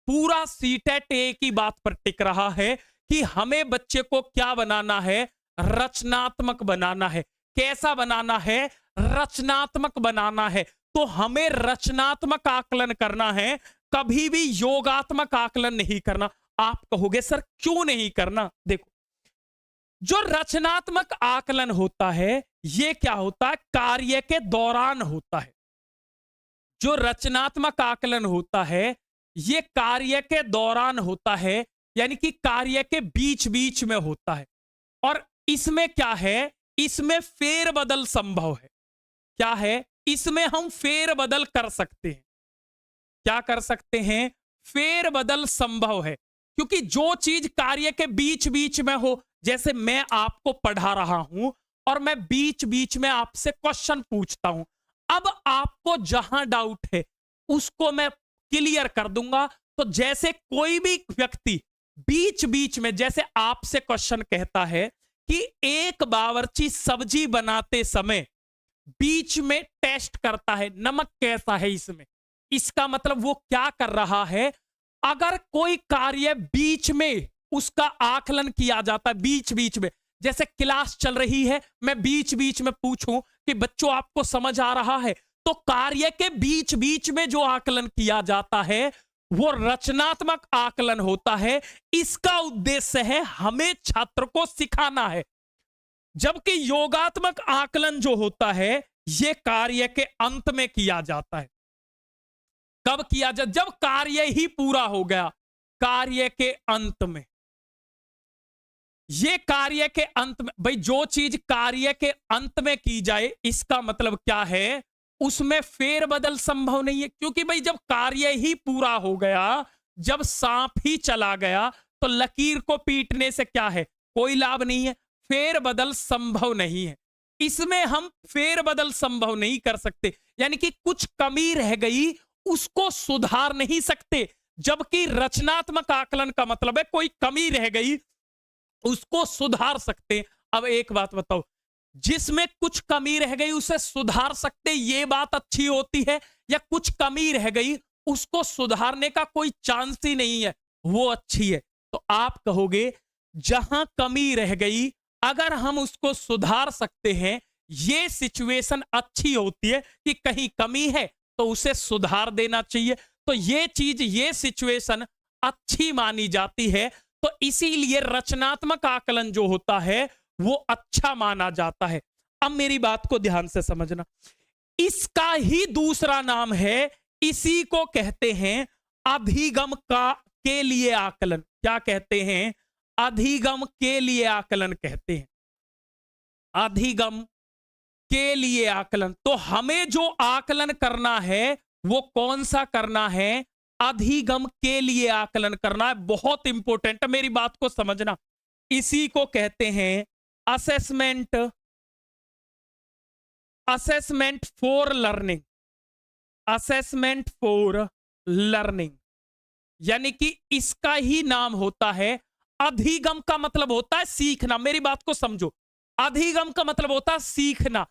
पूरा सीटेट एक ही बात पर टिक रहा है कि हमें बच्चे को क्या बनाना है, रचनात्मक बनाना है। कैसा बनाना है, रचनात्मक बनाना है। तो हमें रचनात्मक आकलन करना है, कभी भी योगात्मक आकलन नहीं करना। आप कहोगे सर क्यों नहीं करना? देखो जो रचनात्मक आकलन होता है ये क्या होता है, कार्य के दौरान होता है। जो रचनात्मक आकलन होता है ये कार्य के दौरान होता है, यानी कि कार्य के बीच बीच में होता है। और इसमें क्या है, इसमें फेरबदल संभव है। क्या है, इसमें हम फेरबदल कर सकते हैं। क्या कर सकते हैं, फेरबदल संभव है। क्योंकि जो चीज कार्य के बीच बीच में हो, जैसे मैं आपको पढ़ा रहा हूं और मैं बीच बीच में आपसे क्वेश्चन पूछता हूं, अब आपको जहां डाउट है उसको मैं क्लियर कर दूंगा। तो जैसे कोई भी व्यक्ति बीच बीच में, जैसे आपसे क्वेश्चन कहता है कि एक बावर्ची सब्जी बनाते समय बीच में टेस्ट करता है नमक कैसा है इसमें, इसका मतलब वो क्या कर रहा है, अगर कोई कार्य बीच में उसका आकलन किया जाता है, बीच बीच में, जैसे क्लास चल रही है मैं बीच बीच में पूछूं कि बच्चों आपको समझ आ रहा है, तो कार्य के बीच बीच में जो आकलन किया जाता है वो रचनात्मक आकलन होता है। इसका उद्देश्य है हमें छात्र को सिखाना है। जबकि योगात्मक आकलन जो होता है ये कार्य के अंत में किया जाता है। कब किया जाए, जब कार्य ही पूरा हो गया, कार्य के अंत में। ये कार्य के अंत में, भाई जो चीज कार्य के अंत में की जाए इसका मतलब क्या है, उसमें फेरबदल संभव नहीं है। क्योंकि भाई जब कार्य ही पूरा हो गया, जब सांप ही चला गया, तो लकीर को पीटने से क्या है, कोई लाभ नहीं है, फेरबदल संभव नहीं है। इसमें हम फेरबदल संभव नहीं कर सकते, यानी कि कुछ कमी रह गई उसको सुधार नहीं सकते। जबकि रचनात्मक आकलन का मतलब है कोई कमी रह गई उसको सुधार सकते। अब एक बात बताओ, जिसमें कुछ कमी रह गई उसे सुधार सकते, ये बात अच्छी होती है, या कुछ कमी रह गई उसको सुधारने का कोई चांस ही नहीं है, वो अच्छी है? तो आप कहोगे जहां कमी रह गई अगर हम उसको सुधार सकते हैं, ये सिचुएशन अच्छी होती है कि कहीं कमी है तो उसे सुधार देना चाहिए। तो ये चीज, ये सिचुएशन अच्छी मानी जाती है। तो इसीलिए रचनात्मक आकलन जो होता है वो अच्छा माना जाता है। अब मेरी बात को ध्यान से समझना, इसका ही दूसरा नाम है, इसी को कहते हैं अधिगम का के लिए आकलन। क्या कहते हैं, अधिगम के लिए आकलन कहते हैं। अधिगम के लिए आकलन। तो हमें जो आकलन करना है वो कौन सा करना है, अधिगम के लिए आकलन करना है, बहुत इंपॉर्टेंट है, मेरी बात को समझना। इसी को कहते हैं assessment, assessment for learning, assessment for learning, यानी कि इसका ही नाम होता है अधिगम। का मतलब होता है सीखना, मेरी बात को समझो। अधिगम का मतलब होता है सीखना,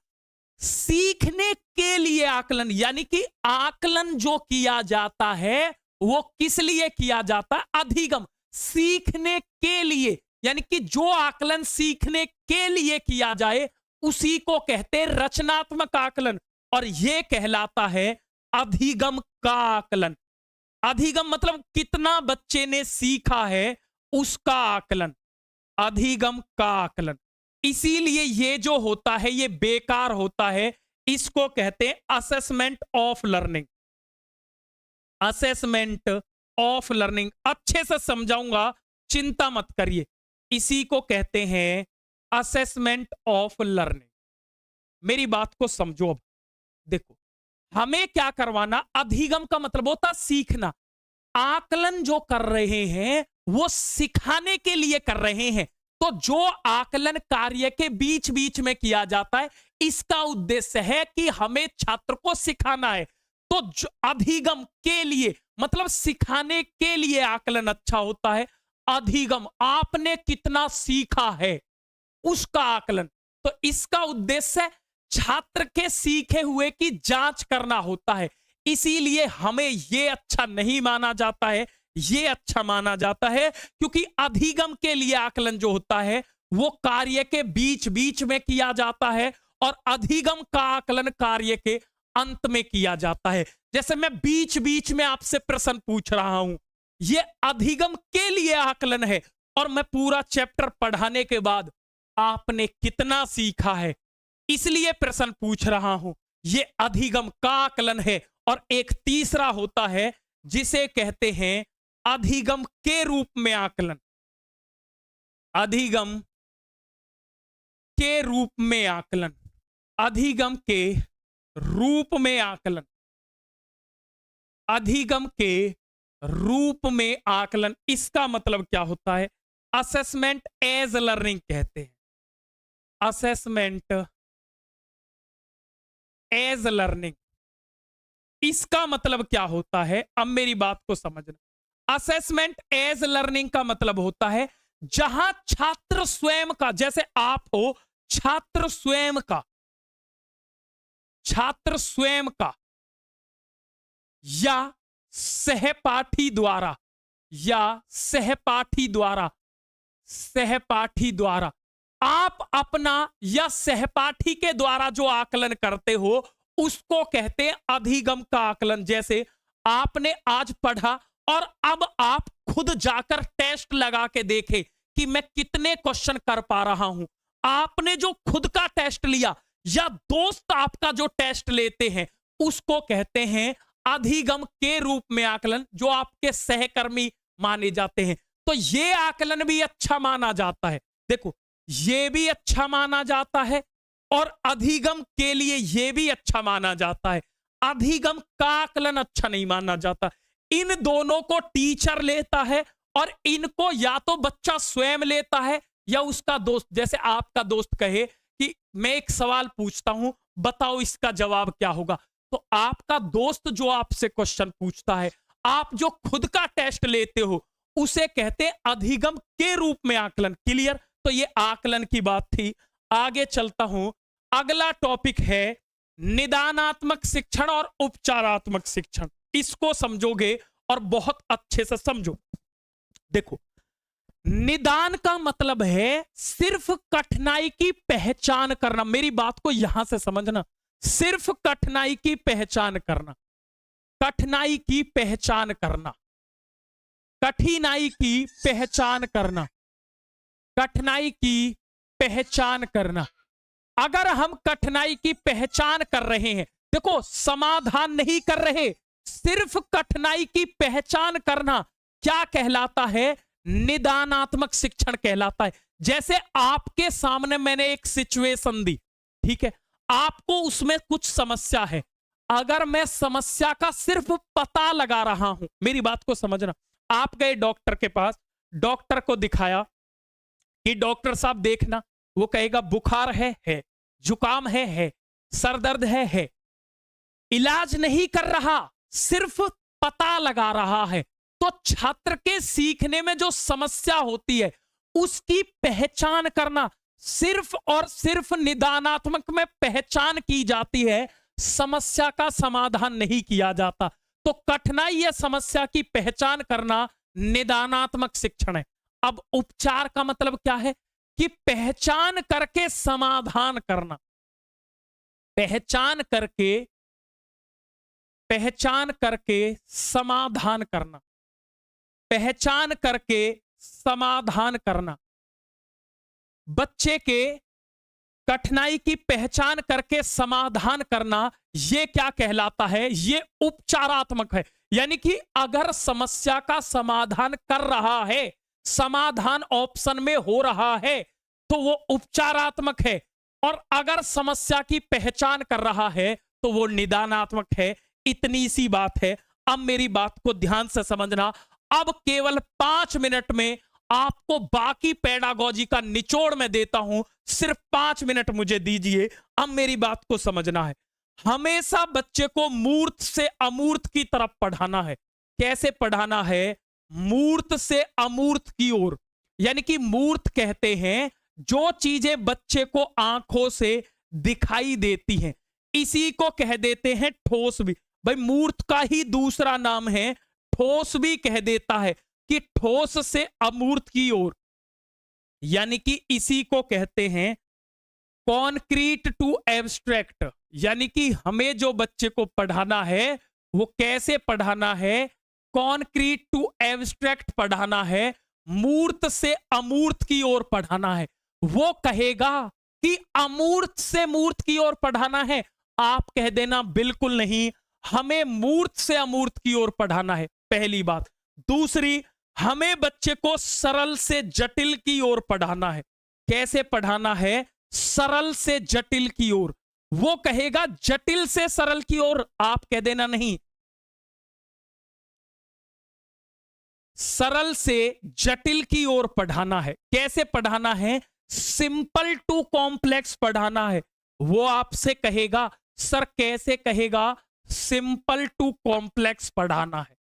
सीखने के लिए आकलन, यानी कि आकलन जो किया जाता है वो किस लिए किया जाता है? अधिगम, सीखने के लिए, यानी कि जो आकलन सीखने के लिए किया जाए उसी को कहते हैं रचनात्मक आकलन, और यह कहलाता है अधिगम का आकलन। अधिगम मतलब कितना बच्चे ने सीखा है उसका आकलन, अधिगम का आकलन। इसीलिए ये जो होता है ये बेकार होता है, इसको कहते हैं assessment of learning, assessment of learning. अच्छे से समझाऊंगा, चिंता मत करिए। इसी को कहते हैं असेसमेंट ऑफ लर्निंग। मेरी बात को समझो। अब देखो, हमें क्या करवाना, अधिगम का मतलब होता सीखना, आकलन जो कर रहे हैं वो सिखाने के लिए कर रहे हैं। तो जो आकलन कार्य के बीच बीच में किया जाता है इसका उद्देश्य है कि हमें छात्र को सिखाना है। तो अधिगम के लिए मतलब सिखाने के लिए आकलन अच्छा होता है। अधिगम, आपने कितना सीखा है उसका आकलन, तो इसका उद्देश्य छात्र के सीखे हुए की जांच करना होता है। इसीलिए हमें यह अच्छा नहीं माना जाता है, ये अच्छा माना जाता है, क्योंकि अधिगम के लिए आकलन जो होता है वो कार्य के बीच बीच में किया जाता है और अधिगम का आकलन कार्य के अंत में किया जाता है। जैसे मैं बीच बीच में आपसे प्रश्न पूछ रहा हूं, ये अधिगम के लिए आकलन है, और मैं पूरा चैप्टर पढ़ाने के बाद आपने कितना सीखा है इसलिए प्रश्न पूछ रहा हूं, ये अधिगम का आकलन है। और एक तीसरा होता है जिसे कहते हैं अधिगम के रूप में आकलन, अधिगम के रूप में आकलन, अधिगम के रूप में आकलन, अधिगम के रूप में आकलन। इसका मतलब क्या होता है? असेसमेंट एज लर्निंग कहते हैं, असेसमेंट एज लर्निंग। इसका मतलब क्या होता है? अब मेरी बात को समझना। असेसमेंट एज लर्निंग का मतलब होता है जहां छात्र स्वयं का, जैसे आप हो, छात्र स्वयं का, छात्र स्वयं का या सहपाठी द्वारा, या सहपाठी द्वारा, सहपाठी द्वारा आप अपना या सहपाठी के द्वारा जो आकलन करते हो उसको कहते हैं अधिगम का आकलन। जैसे आपने आज पढ़ा और अब आप खुद जाकर टेस्ट लगा के देखे कि मैं कितने क्वेश्चन कर पा रहा हूं। आपने जो खुद का टेस्ट लिया या दोस्त आपका जो टेस्ट लेते हैं उसको कहते हैं अधिगम के रूप में आकलन, जो आपके सहकर्मी माने जाते हैं। तो ये आकलन भी अच्छा माना जाता है। देखो, ये भी अच्छा माना जाता है और अधिगम के लिए ये भी अच्छा माना जाता है। अधिगम का आकलन अच्छा नहीं माना जाता। इन दोनों को टीचर लेता है और इनको या तो बच्चा स्वयं लेता है या उसका दोस्त। जैसे आपका दोस्त कहे कि मैं एक सवाल पूछता हूं, बताओ इसका जवाब क्या होगा, तो आपका दोस्त जो आपसे क्वेश्चन पूछता है, आप जो खुद का टेस्ट लेते हो, उसे कहते हैं अधिगम के रूप में आकलन। क्लियर? तो ये आकलन की बात थी। आगे चलता हूं। अगला टॉपिक है निदानात्मक शिक्षण और उपचारात्मक शिक्षण। इसको समझोगे और बहुत अच्छे से समझो। देखो, निदान का मतलब है सिर्फ कठिनाई की पहचान करना। मेरी बात को यहां से समझना, सिर्फ कठिनाई की पहचान करना, कठिनाई की पहचान करना, कठिनाई की पहचान करना, कठिनाई की पहचान करना। अगर हम कठिनाई की पहचान कर रहे हैं, देखो समाधान नहीं कर रहे, सिर्फ कठिनाई की पहचान करना क्या कहलाता है? निदानात्मक शिक्षण कहलाता है। जैसे आपके सामने मैंने एक सिचुएशन दी, ठीक है, आपको उसमें कुछ समस्या है, अगर मैं समस्या का सिर्फ पता लगा रहा हूं, मेरी बात को समझना, आप गए डॉक्टर के पास, डॉक्टर को दिखाया कि डॉक्टर साहब देखना, वो कहेगा बुखार है, जुकाम है, सर दर्द है, इलाज नहीं कर रहा, सिर्फ पता लगा रहा है। तो छात्र के सीखने में जो समस्या होती है उसकी पहचान करना, सिर्फ और सिर्फ निदानात्मक में पहचान की जाती है, समस्या का समाधान नहीं किया जाता। तो कठिनाई या समस्या की पहचान करना निदानात्मक शिक्षण है। अब उपचार का मतलब क्या है कि पहचान करके समाधान करना, पहचान करके समाधान करना, पहचान करके समाधान करना। बच्चे के कठिनाई की पहचान करके समाधान करना, यह क्या कहलाता है? यह उपचारात्मक है। यानी कि अगर समस्या का समाधान कर रहा है, समाधान ऑप्शन में हो रहा है, तो वो उपचारात्मक है। और अगर समस्या की पहचान कर रहा है तो वो निदानात्मक है। इतनी सी बात है। अब मेरी बात को ध्यान से समझना। अब केवल 5 मिनट में आपको बाकी पेडागोजी का निचोड़ में देता हूं, सिर्फ 5 मिनट मुझे दीजिए। अब मेरी बात को समझना है। हमेशा बच्चे को मूर्त से अमूर्त की तरफ पढ़ाना है। कैसे पढ़ाना है? मूर्त से अमूर्त की ओर। यानी कि मूर्त कहते हैं जो चीजें बच्चे को आंखों से दिखाई देती हैं, इसी को कह देते हैं ठोस भी। भाई मूर्त का ही दूसरा नाम है ठोस भी। कह देता है कि ठोस से अमूर्त की ओर, यानी कि इसी को कहते हैं कॉन्क्रीट टू एब्स्ट्रैक्ट। यानी कि हमें जो बच्चे को पढ़ाना है वो कैसे पढ़ाना है? कॉन्क्रीट टू एब्स्ट्रैक्ट पढ़ाना है, मूर्त से अमूर्त की ओर पढ़ाना है। वो कहेगा कि अमूर्त से मूर्त की ओर पढ़ाना है, आप कह देना बिल्कुल नहीं, हमें मूर्त से अमूर्त की ओर पढ़ाना है। पहली बात। दूसरी, हमें बच्चे को सरल से जटिल की ओर पढ़ाना है। कैसे पढ़ाना है? सरल से जटिल की ओर। वो कहेगा जटिल से सरल की ओर, आप कह देना नहीं, सरल से जटिल की ओर पढ़ाना है। कैसे पढ़ाना है? सिंपल टू कॉम्प्लेक्स पढ़ाना है। वो आपसे कहेगा सर कैसे कहेगा? सिंपल टू कॉम्प्लेक्स पढ़ाना है।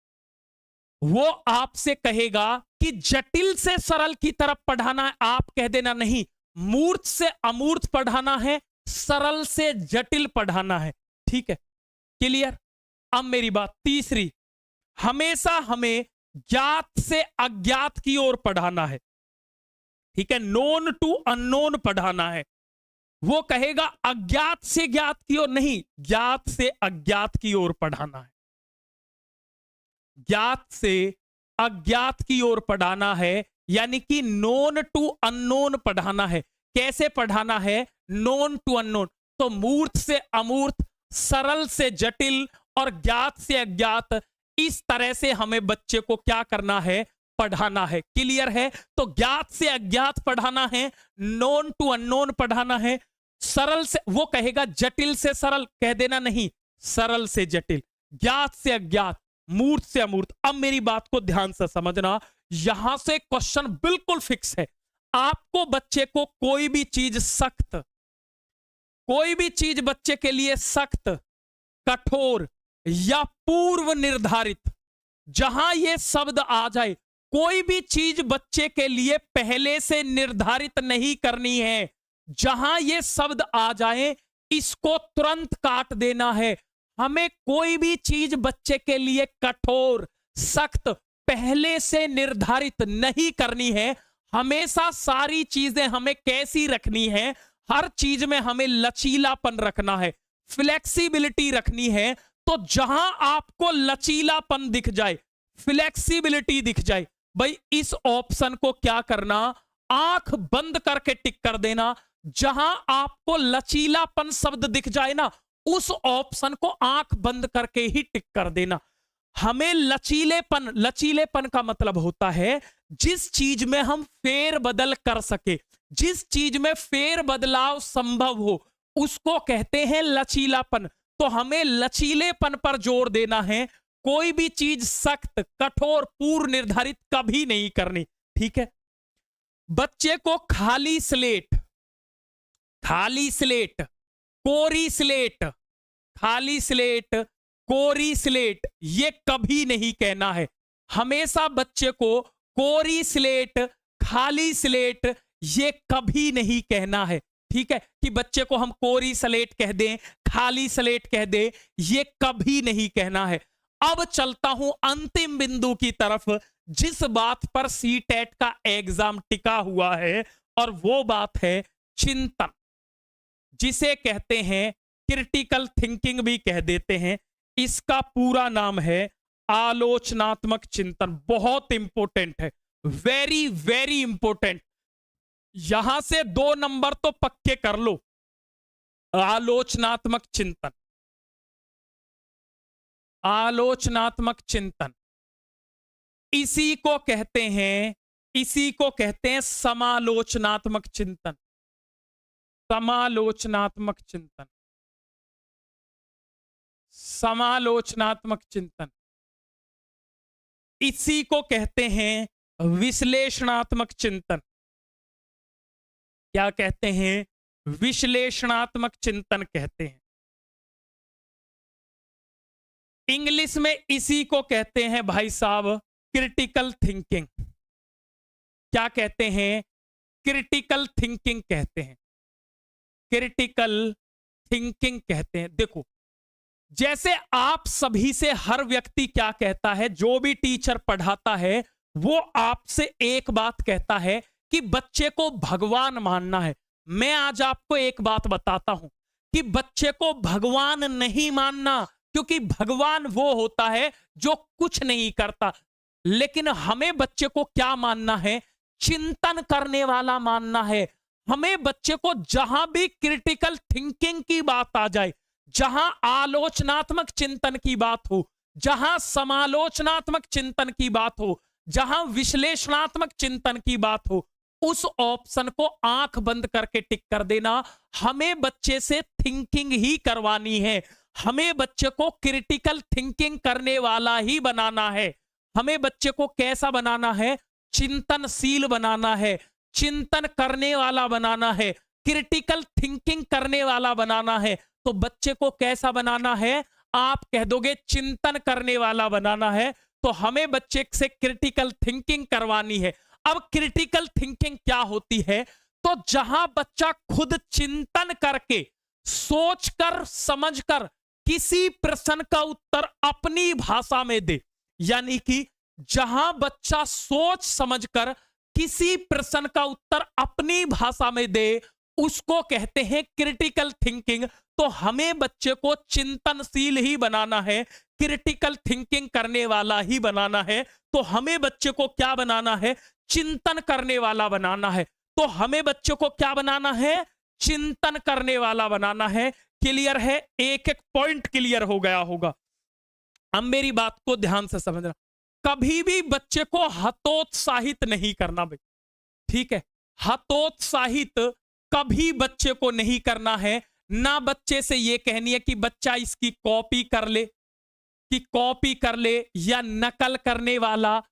वो आपसे कहेगा कि जटिल से सरल की तरफ पढ़ाना है, आप कह देना नहीं, मूर्त से अमूर्त पढ़ाना है, सरल से जटिल पढ़ाना है। ठीक है, क्लियर? अब मेरी बात तीसरी, हमेशा हमें ज्ञात से अज्ञात की ओर पढ़ाना है। ठीक है, नोन टू अननोन पढ़ाना है। वो कहेगा अज्ञात से ज्ञात की ओर नहीं, ज्ञात से अज्ञात की ओर पढ़ाना है। ज्ञात से अज्ञात की ओर पढ़ाना है, यानी कि नोन टू अननोन पढ़ाना है। कैसे पढ़ाना है? Known to unknown. तो मूर्त से अमूर्त, सरल से जटिल और ज्ञात से अज्ञात, इस तरह से हमें बच्चे को क्या करना है? पढ़ाना है। क्लियर है? तो ज्ञात से अज्ञात पढ़ाना है, नोन टू अननोन पढ़ाना है, सरल से, वो कहेगा जटिल से सरल, कह देना नहीं, सरल से जटिल, ज्ञात से अज्ञात, मूर्त से अमूर्त। अब मेरी बात को ध्यान से समझना, यहां से क्वेश्चन बिल्कुल फिक्स है। आपको बच्चे को कोई भी चीज सख्त, कोई भी चीज बच्चे के लिए सख्त, कठोर या पूर्व निर्धारित, जहां ये शब्द आ जाए, कोई भी चीज बच्चे के लिए पहले से निर्धारित नहीं करनी है। जहां ये शब्द आ जाए इसको तुरंत काट देना है। हमें कोई भी चीज बच्चे के लिए कठोर, सख्त, पहले से निर्धारित नहीं करनी है। हमेशा सारी चीजें हमें कैसी रखनी है? हर चीज में हमें लचीलापन रखना है, फ्लेक्सिबिलिटी रखनी है। तो जहां आपको लचीलापन दिख जाए, फ्लेक्सिबिलिटी दिख जाए, भाई इस ऑप्शन को क्या करना? आंख बंद करके टिक कर देना। जहां आपको लचीलापन शब्द दिख जाए ना, उस ऑप्शन को आंख बंद करके ही टिक कर देना। हमें लचीलेपन, लचीलेपन का मतलब होता है जिस चीज में हम फेर बदल कर सके, जिस चीज में फेर बदलाव संभव हो, उसको कहते हैं लचीलापन। तो हमें लचीलेपन पर जोर देना है। कोई भी चीज सख्त, कठोर, पूर्व निर्धारित कभी नहीं करनी। ठीक है, बच्चे को खाली स्लेट, खाली स्लेट, कोरी स्लेट, खाली स्लेट, कोरी स्लेट, ये कभी नहीं कहना है। हमेशा बच्चे को कोरी स्लेट, खाली स्लेट, ये कभी नहीं कहना है। ठीक है, कि बच्चे को हम कोरी स्लेट कह दें, खाली स्लेट कह दें, ये कभी नहीं कहना है। अब चलता हूं अंतिम बिंदु की तरफ, जिस बात पर सीटेट का एग्जाम टिका हुआ है, और वो बात है चिंतन, जिसे कहते हैं क्रिटिकल थिंकिंग भी कह देते हैं। इसका पूरा नाम है आलोचनात्मक चिंतन। बहुत इंपॉर्टेंट है, वेरी वेरी इंपॉर्टेंट। यहां से 2 नंबर तो पक्के कर लो। आलोचनात्मक चिंतन, आलोचनात्मक चिंतन, इसी को कहते हैं, इसी को कहते हैं समालोचनात्मक चिंतन। समालोचनात्मक चिंतन, समालोचनात्मक चिंतन, इसी को कहते हैं विश्लेषणात्मक चिंतन। क्या कहते हैं? विश्लेषणात्मक चिंतन कहते हैं। इंग्लिश में इसी को कहते हैं भाई साहब क्रिटिकल थिंकिंग। क्या कहते हैं? क्रिटिकल थिंकिंग कहते हैं, क्रिटिकल थिंकिंग कहते हैं। देखो, जैसे आप सभी से हर व्यक्ति क्या कहता है, जो भी टीचर पढ़ाता है वो आपसे एक बात कहता है कि बच्चे को भगवान मानना है। मैं आज आपको एक बात बताता हूं कि बच्चे को भगवान नहीं मानना, क्योंकि भगवान वो होता है जो कुछ नहीं करता। लेकिन हमें बच्चे को क्या मानना है? चिंतन करने वाला मानना है। हमें बच्चे को जहां भी क्रिटिकल थिंकिंग की बात आ जाए, जहां आलोचनात्मक चिंतन की बात हो, जहां समालोचनात्मक चिंतन की बात हो, जहां विश्लेषणात्मक चिंतन की बात हो, उस ऑप्शन को आंख बंद करके टिक कर देना। हमें बच्चे से थिंकिंग ही करवानी है, हमें बच्चे को क्रिटिकल थिंकिंग करने वाला ही बनाना है। हमें बच्चे को कैसा बनाना है? चिंतनशील बनाना है, चिंतन करने वाला बनाना है, क्रिटिकल थिंकिंग करने वाला बनाना है। तो बच्चे को कैसा बनाना है? आप कह दोगे चिंतन करने वाला बनाना है, तो हमें बच्चे से क्रिटिकल थिंकिंग करवानी है। अब क्रिटिकल थिंकिंग क्या होती है? तो जहां बच्चा खुद चिंतन करके, सोचकर, समझकर किसी प्रश्न का उत्तर अपनी भाषा में दे, यानी कि जहां बच्चा सोच समझकर किसी प्रश्न का उत्तर अपनी भाषा में दे, उसको कहते हैं क्रिटिकल थिंकिंग। तो हमें बच्चे को चिंतनशील ही बनाना है, क्रिटिकल थिंकिंग करने वाला ही बनाना है। तो हमें बच्चे को क्या बनाना है? चिंतन करने वाला बनाना है। तो हमें बच्चे को क्या बनाना है? चिंतन करने वाला बनाना है। क्लियर है? एक एक पॉइंट क्लियर हो गया होगा। अब मेरी बात को ध्यान से समझना। कभी भी बच्चे को हतोत्साहित नहीं करना भाई, ठीक है? हतोत्साहित कभी बच्चे को नहीं करना है। ना बच्चे से यह कहनी है कि बच्चा इसकी कॉपी कर ले, कि कॉपी कर ले या नकल करने वाला।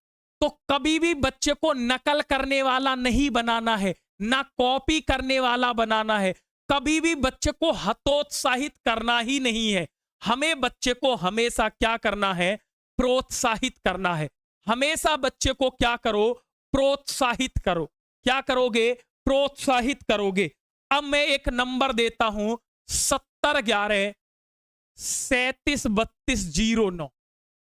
तो कभी भी बच्चे को नकल करने वाला नहीं बनाना है, ना कॉपी करने वाला बनाना है। कभी भी बच्चे को हतोत्साहित करना ही नहीं है। हमें बच्चे को हमेशा क्या करना है? प्रोत्साहित करना है। हमेशा बच्चे को क्या करो? प्रोत्साहित करो। क्या करोगे? प्रोत्साहित करोगे। अब मैं एक नंबर देता हूं 7011 373209,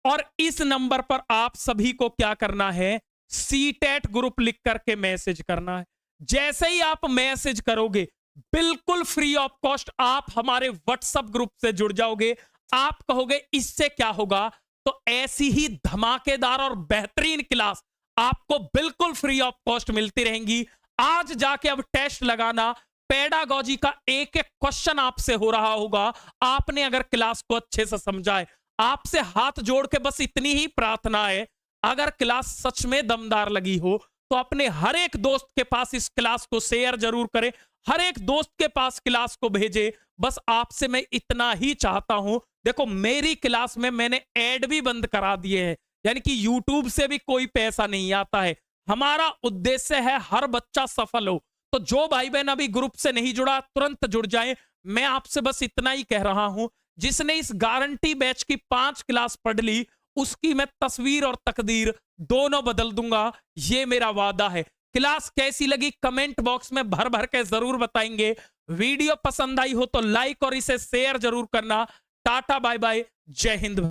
और इस नंबर पर आप सभी को क्या करना है? सीटेट ग्रुप लिख करके मैसेज करना है। जैसे ही आप मैसेज करोगे, बिल्कुल फ्री ऑफ कॉस्ट आप हमारे व्हाट्सएप ग्रुप से जुड़ जाओगे। आप कहोगे इससे क्या होगा? तो ऐसी ही धमाकेदार और बेहतरीन क्लास आपको बिल्कुल फ्री ऑफ कॉस्ट मिलती रहेंगी। आज जाके अब टेस्ट लगाना, पेडागॉजी का एक एक क्वेश्चन आपसे हो रहा होगा। आपने अगर क्लास को अच्छे से समझा है, आपसे हाथ जोड़ के बस इतनी ही प्रार्थना है, अगर क्लास सच में दमदार लगी हो तो अपने हर एक दोस्त के पास इस क्लास को शेयर जरूर करें। हर एक दोस्त के पास क्लास को भेजे। बस आपसे मैं इतना ही चाहता हूं। देखो मेरी क्लास में मैंने ऐड भी बंद करा दिए हैं, यानी कि यूट्यूब से भी कोई पैसा नहीं आता है। हमारा उद्देश्य है हर बच्चा सफल हो। तो जो भाई बहन अभी ग्रुप से नहीं जुड़ा तुरंत जुड़ जाए। मैं आपसे बस इतना ही कह रहा हूं, जिसने इस गारंटी बैच की 5 क्लास पढ़ ली उसकी मैं तस्वीर और तकदीर दोनों बदल दूंगा, ये मेरा वादा है। क्लास कैसी लगी कमेंट बॉक्स में भर भर के जरूर बताएंगे। वीडियो पसंद आई हो तो लाइक और इसे शेयर जरूर करना। टाटा बाय बाय, जय हिंद।